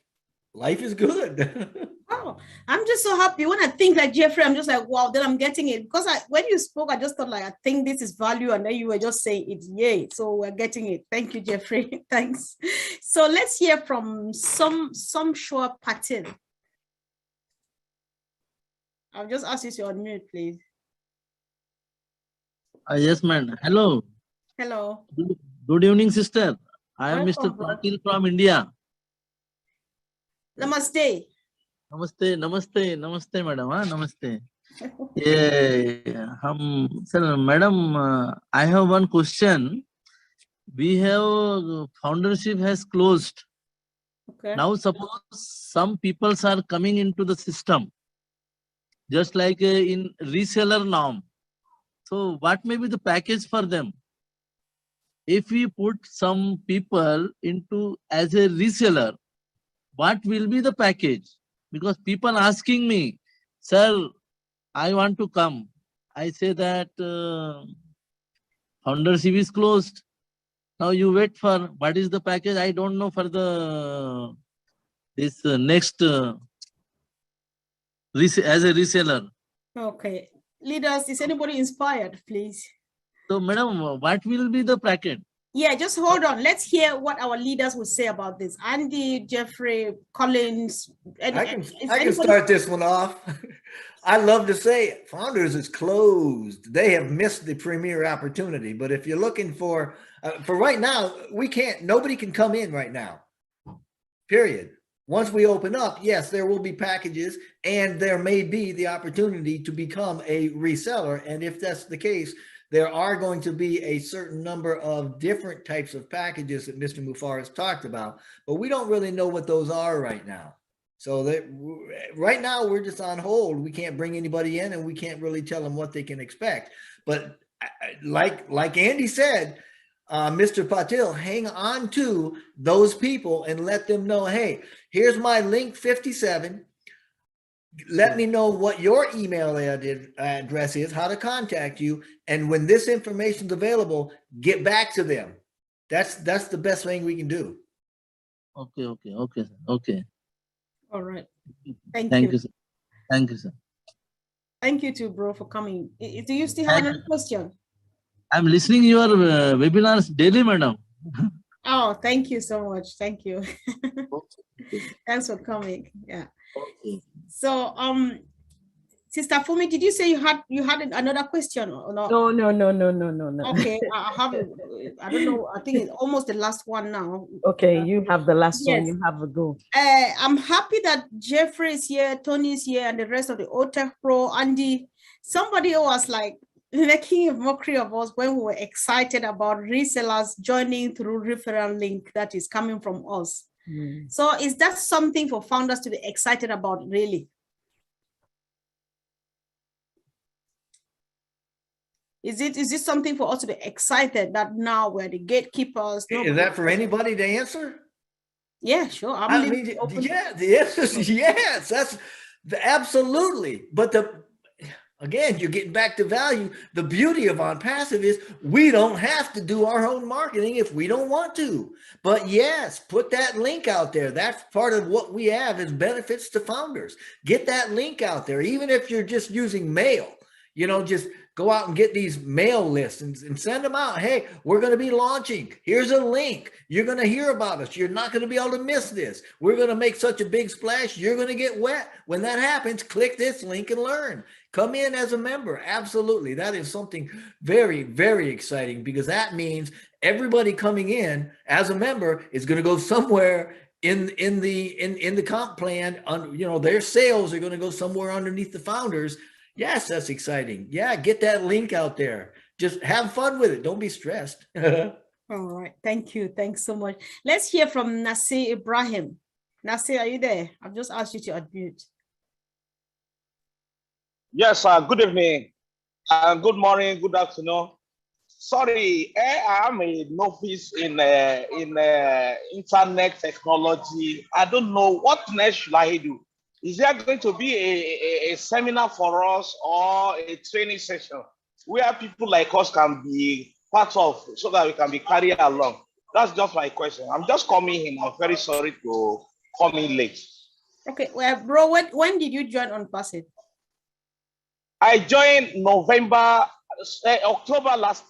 life is good. Oh, I'm just so happy when I think like Jeffrey, I'm just like, wow, then I'm getting it. Because when you spoke, I just thought like, I think this is value. And then you were just saying it's yay. So we're getting it. Thank you, Jeffrey. Thanks. So let's hear from Patricia Parent. I'll just ask you to unmute, please. Yes, ma'am. Hello. Hello. Good evening, sister. I am Welcome, Mr. brother. Patil from India. Namaste. Namaste, namaste, namaste, madam. Namaste. Yeah, sir, madam, I have one question. We have foundership has closed. Okay. Now, suppose some people are coming into the system, just like in reseller norm. So, what may be the package for them? If we put some people into as a reseller, what will be the package? Because people asking me, sir, I want to come. I say that foundership is closed. Now you wait for what is the package? I don't know for the this next as a reseller. Okay. Leaders, is anybody inspired, please? So, madam, what will be the package? Yeah, just hold on. Let's hear what our leaders will say about this. Andy, Jeffrey, Collins. I can start this one off. I love to say it. Founders is closed. They have missed the premier opportunity. But if you're looking for right now, nobody can come in right now, period. Once we open up, yes, there will be packages and there may be the opportunity to become a reseller. And if that's the case, there are going to be a certain number of different types of packages that Mr. Mufareh has talked about, but we don't really know what those are right now. So that right now we're just on hold. We can't bring anybody in and we can't really tell them what they can expect. But like Andy said, Mr. Patil, hang on to those people and let them know, hey, here's my link 57. Let me know what your email address is, how to contact you. And when this information is available, get back to them. That's the best thing we can do. Okay. Okay. All right. Thank you. you. Sir. Thank you, sir. Thank you too, bro, for coming. Do you still have another question? I'm listening your webinars daily, madam. Oh, thank you so much. Thank you. Thanks for coming. Yeah. Okay. So, Sister Fumi, did you say you had another question or not? No. Okay, I have. I don't know. I think it's almost the last one now. Okay, you have the last one. Yes. You have a go. I'm happy that Jeffrey is here, Tony is here, and the rest of the OTech Pro. Andy, somebody was like making a mockery of us when we were excited about resellers joining through referral link that is coming from us. So is that something for founders to be excited about, really? Is this something for us to be excited that now we're the gatekeepers? Is that for anybody to answer? Yeah, sure. Yeah, the answer is yes. That's absolutely. But again, you're getting back to value. The beauty of OnPassive is we don't have to do our own marketing if we don't want to. But yes, put that link out there. That's part of what we have as benefits to founders. Get that link out there, even if you're just using mail. Just go out and get these mail lists and send them out. Hey, we're going to be launching. Here's a link. You're going to hear about us. You're not going to be able to miss this. We're going to make such a big splash. You're going to get wet. When that happens, click this link and learn. Come in as a member. Absolutely. That is something very, very exciting because that means everybody coming in as a member is going to go somewhere in the comp plan. Their sales are going to go somewhere underneath the founders. Yes, that's exciting. Yeah, get that link out there. Just have fun with it. Don't be stressed. All right. Thank you. Thanks so much. Let's hear from Nasir Ibrahim. Nasir, are you there? I've just asked you to unmute. Yes, good evening, good morning, good afternoon. Sorry, I am a novice in internet technology. I don't know what next should I do. Is there going to be a seminar for us or a training session where people like us can be part of so that we can be carried along? That's just my question. I'm just coming in. I'm very sorry to come in late. Okay, well, bro, when did you join ONPASSIVE? I joined October last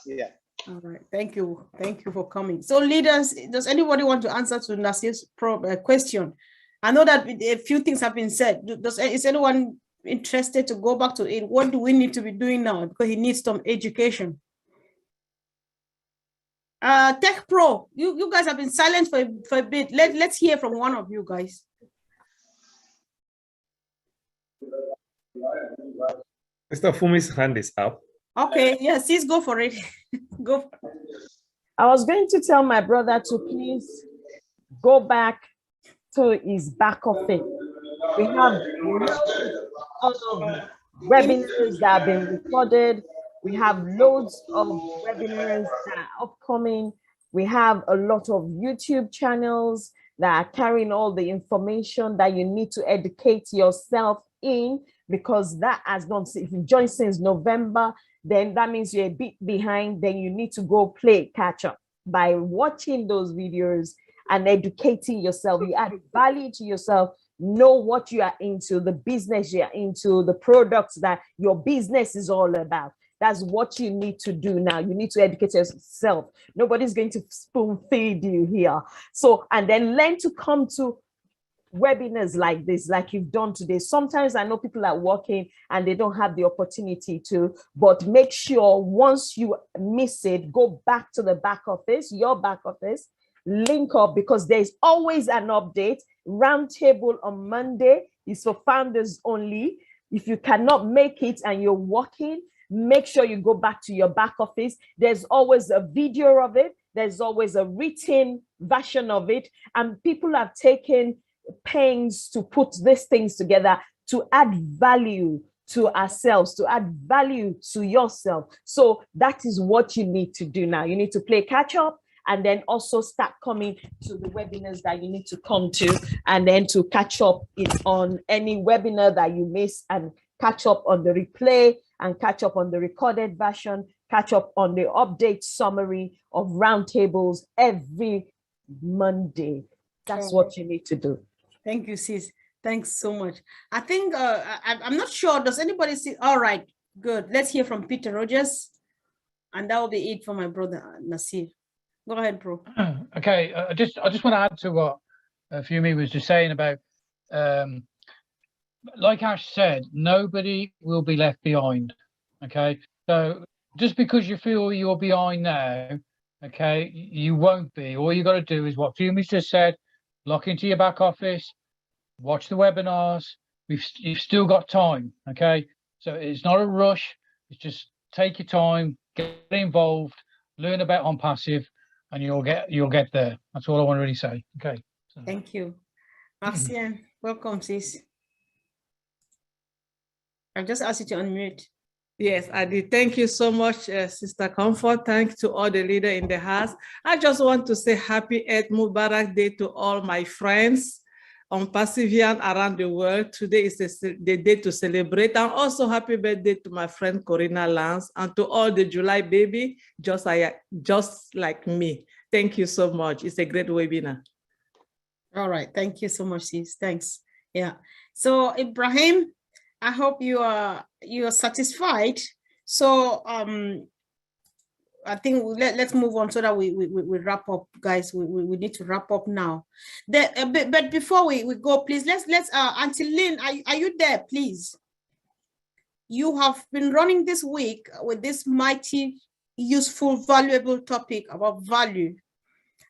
year. All right, thank you for coming. So leaders, does anybody want to answer to Nasir's question? I know that a few things have been said. Is anyone interested to go back to it? What do we need to be doing now? Because he needs some education. Tech Pro, you guys have been silent for a bit. Let's hear from one of you guys. Mr. Fumi's hand is up. Okay, yes, please go for it. Go for it. I was going to tell my brother to please go back to his back office. We have lots of webinars that have been recorded. We have loads of webinars that are upcoming. We have a lot of YouTube channels that are carrying all the information that you need to educate yourself in, because that has not, if you joined since November, then that means you're a bit behind. Then you need to go play catch up by watching those videos and educating yourself. You add value to yourself, know what you are into, the business you are into, the products that your business is all about. That's what you need to do now. You need to educate yourself. Nobody's going to spoon feed you here. So, and then learn to come to webinars like this, like you've done today. Sometimes I know people are working and they don't have the opportunity to, but make sure once you miss it, go back to the back office, your back office, link up, because there's always an update. Roundtable on Monday is for founders only. If you cannot make it and you're working, make sure you go back to your back office. There's always a video of it. There's always a written version of it. And people have taken pains to put these things together to add value to ourselves, to add value to yourself. So that is what you need to do now. You need to play catch up, and then also start coming to the webinars that you need to come to, and then to catch up on any webinar that you miss, and catch up on the replay, and catch up on the recorded version, catch up on the update summary of roundtables every Monday. That's what you need to do. Thank you, sis. Thanks so much. I think, I'm not sure, does anybody see? All right, good. Let's hear from Peter Rogers, and that will be it for my brother, Nasir. Go ahead, bro. Okay, I just want to add to what Fumi was just saying about, like Ash said, nobody will be left behind. Okay, so just because you feel you're behind now, okay, you won't be. All you got to do is what Fumi's just said: lock into your back office, watch the webinars. You've still got time. Okay, so it's not a rush. It's just take your time, get involved, learn about ONPASSIVE, and you'll get there. That's all I want to really say. Okay. So. Thank you. Marcian, welcome, sis. I've just asked you to unmute. Yes, I did. Thank you so much, Sister Comfort. Thanks to all the leaders in the house. I just want to say happy Eid Mubarak Day to all my friends on Pacifian around the world. Today is the day to celebrate, and also happy birthday to my friend Corina Lance, and to all the July baby, just like me. Thank you so much. It's a great webinar. All right. Thank you so much, sis. Thanks. Yeah. So Ibrahim, I hope you are satisfied. So I think let's move on so that we wrap up, guys. We need to wrap up now. But before we go, please let's Auntie Lynn, are you there, please? You have been running this week with this mighty, useful, valuable topic about value,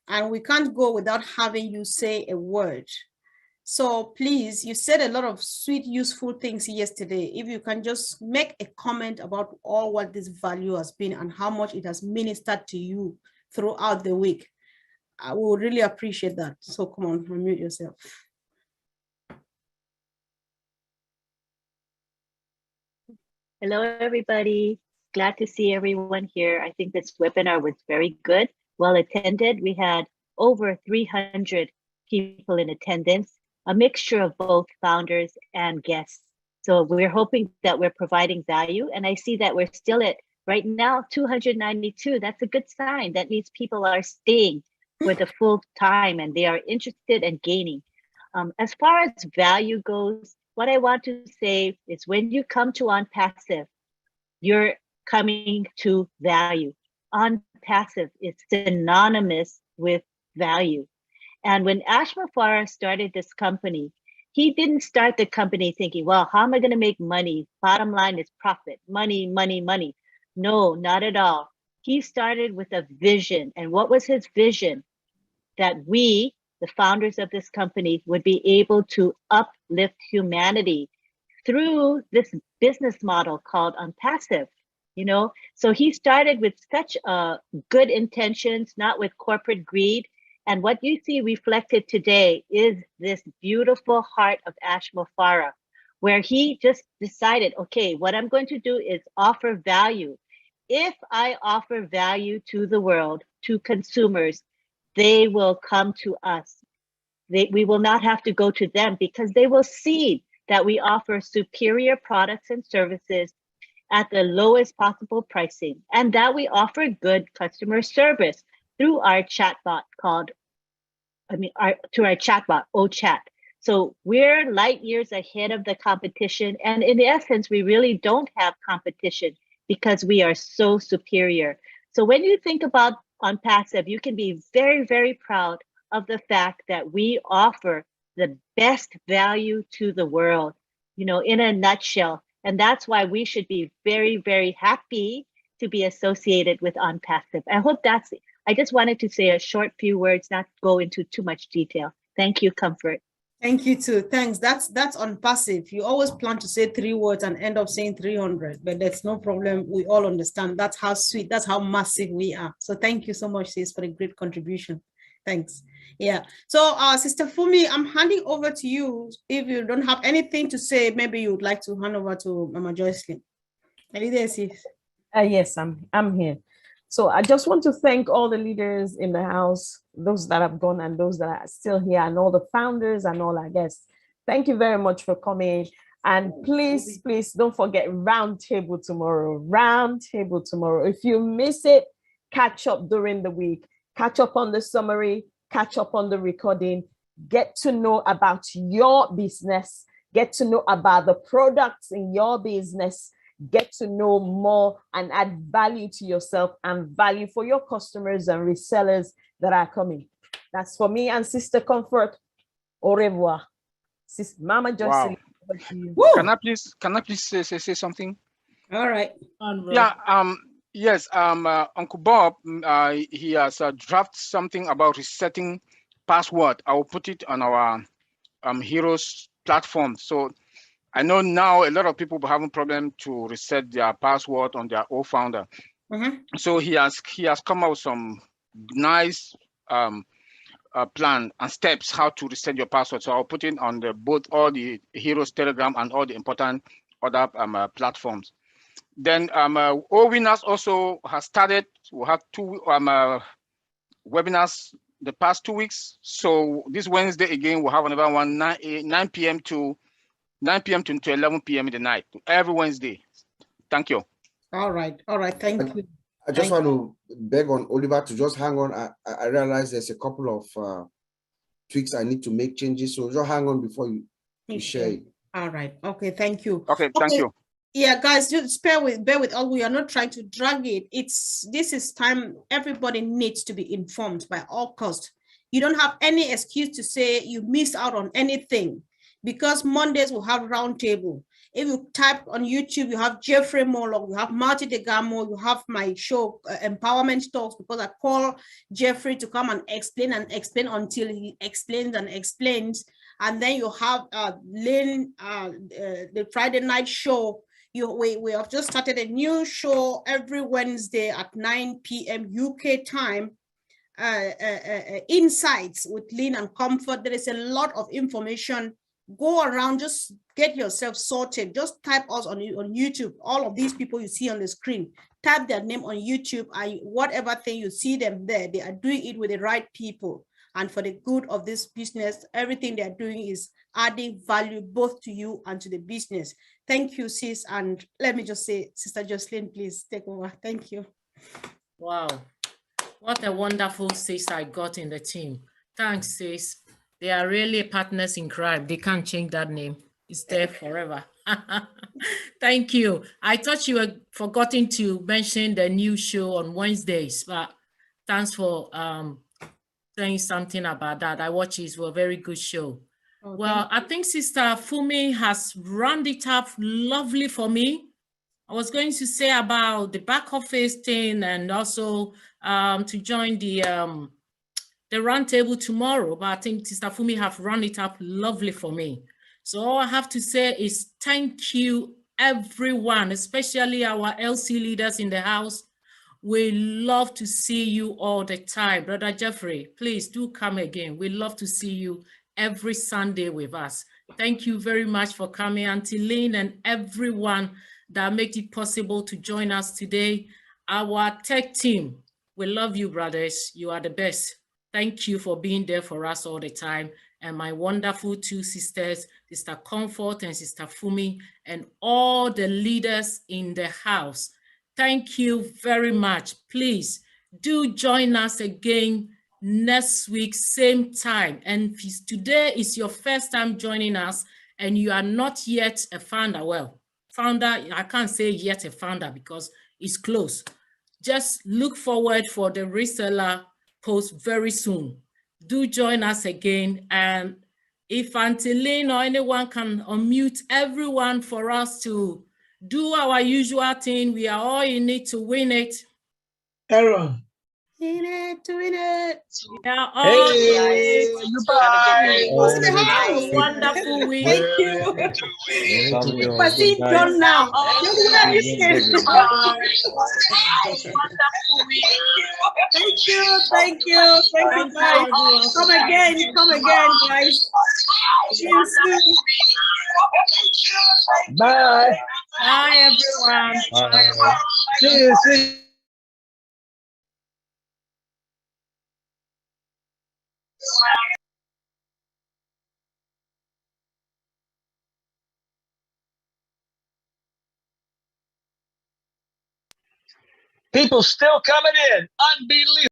and we can't go without having you say a word. So please, you said a lot of sweet, useful things yesterday. If you can just make a comment about all what this value has been and how much it has ministered to you throughout the week, I will really appreciate that. So come on, unmute yourself. Hello, everybody. Glad to see everyone here. I think this webinar was very good, well attended. We had over 300 people in attendance, a mixture of both founders and guests. So we're hoping that we're providing value. And I see that we're still at, right now, 292. That's a good sign. That means people are staying for the full time and they are interested and gaining. As far as value goes, what I want to say is when you come to ONPASSIVE, you're coming to value. ONPASSIVE is synonymous with value. And when ASHMUFAREH started this company, he didn't start the company thinking, well, how am I going to make money? Bottom line is profit, money, money, money. No, not at all. He started with a vision. And what was his vision? That we, the founders of this company, would be able to uplift humanity through this business model called ONPASSIVE. You know, so he started with such good intentions, not with corporate greed. And what you see reflected today is this beautiful heart of ASHMUFAREH, where he just decided, okay, what I'm going to do is offer value. If I offer value to the world, to consumers, they will come to us. We will not have to go to them because they will see that we offer superior products and services at the lowest possible pricing, and that we offer good customer service through our chatbot to our chatbot, OChat. So we're light years ahead of the competition. And in essence, we really don't have competition because we are so superior. So when you think about ONPASSIVE, you can be very, very proud of the fact that we offer the best value to the world, you know, in a nutshell. And that's why we should be very, very happy to be associated with ONPASSIVE. I hope that's it. I just wanted to say a short few words, not go into too much detail. Thank you, Comfort. Thank you too. Thanks. That's ONPASSIVE. You always plan to say 3 words and end up saying 300, but that's no problem. We all understand. That's how sweet, that's how massive we are. So thank you so much, sis, for a great contribution. Thanks. Yeah. So Sister Fumi, I'm handing over to you. If you don't have anything to say, maybe you would like to hand over to Mama Joycelyn. Are you there, sis? Yes, I'm here. So I just want to thank all the leaders in the house, those that have gone and those that are still here, and all the founders and all our guests. Thank you very much for coming. And please, please don't forget roundtable tomorrow. Roundtable tomorrow. If you miss it, catch up during the week. Catch up on the summary, catch up on the recording, get to know about your business, get to know about the products in your business, get to know more and add value to yourself and value for your customers and resellers that are coming. That's for me and Sister Comfort. Au revoir. Sister Mama Joycelyn. Wow. Can I please say something? All right. Yeah. Yes. Uncle Bob, he has drafted something about resetting password. I will put it on our Heroes platform. So I know now a lot of people are having problem to reset their password on their old founder. So he has come out with some nice plan and steps how to reset your password. So I'll put it on both all the Heroes Telegram and all the important other platforms. Then all winners also has started. We have 2 webinars the past 2 weeks. So this Wednesday again we'll have another one 9 p.m. to 11 p.m. in the night every Wednesday. Thank you. All right. Thank you. I just want to beg on Oliver to just hang on. I realize there's a couple of tweaks I need to make changes. So just hang on before you share it. All right. Okay. Thank you. Okay. Thank you. Yeah, guys, just bear with all. We are not trying to drag it. This is time everybody needs to be informed by all costs. You don't have any excuse to say you missed out on anything, because Mondays we'll have roundtable. If you type on YouTube, you have Jeffrey Moloch, you have Marty DeGamo, you have my show Empowerment Talks, because I call Jeffrey to come and explain until he explains and explains. And then you have Lynn, the Friday night show. We have just started a new show every Wednesday at 9 p.m. UK time, Insights with Lynn and Comfort. There is a lot of information Go around, just get yourself sorted. Just type us on YouTube. All of these people you see on the screen, type their name on YouTube, and whatever thing you see them there, they are doing it with the right people and for the good of this business. Everything they're doing is adding value both to you and to the business. Thank you, sis. And let me just say, Sister Jocelyn, please take over. Thank you. Wow. What a wonderful sis I got in the team. Thanks, sis. They are really partners in crime. They can't change that name. It's there forever. Thank you. I thought you were forgetting to mention the new show on Wednesdays, but thanks for saying something about that. I watched it. It was a very good show. Oh, well, I think Sister Fumi has rounded it up lovely for me. I was going to say about the back office thing and also to join the roundtable tomorrow, but I think Sister Fumi have run it up lovely for me. So all I have to say is thank you, everyone, especially our LC leaders in the house. We love to see you all the time. Brother Jeffrey, please do come again. We love to see you every Sunday with us. Thank you very much for coming, Auntie Lynn and everyone that made it possible to join us today. Our tech team, we love you, brothers. You are the best. Thank you for being there for us all the time. And my wonderful two sisters, Sister Comfort and Sister Fumi, and all the leaders in the house. Thank you very much. Please do join us again next week, same time. And if today is your first time joining us and you are not yet a founder, well, founder, I can't say yet a founder because it's close. Just look forward for the reseller post very soon. Do join us again. And if Auntie Lynn or anyone can unmute everyone for us to do our usual thing, we are all in it to win it. Aaron. In it, to win it. We are all in it. Goodbye. What's in the house? Wonderful week. Thank you. Proceed, John, now. Thank you, thank you, guys. Come again, guys. See you soon. Bye. Bye, everyone. Bye. See you. People still coming in. Unbelievable.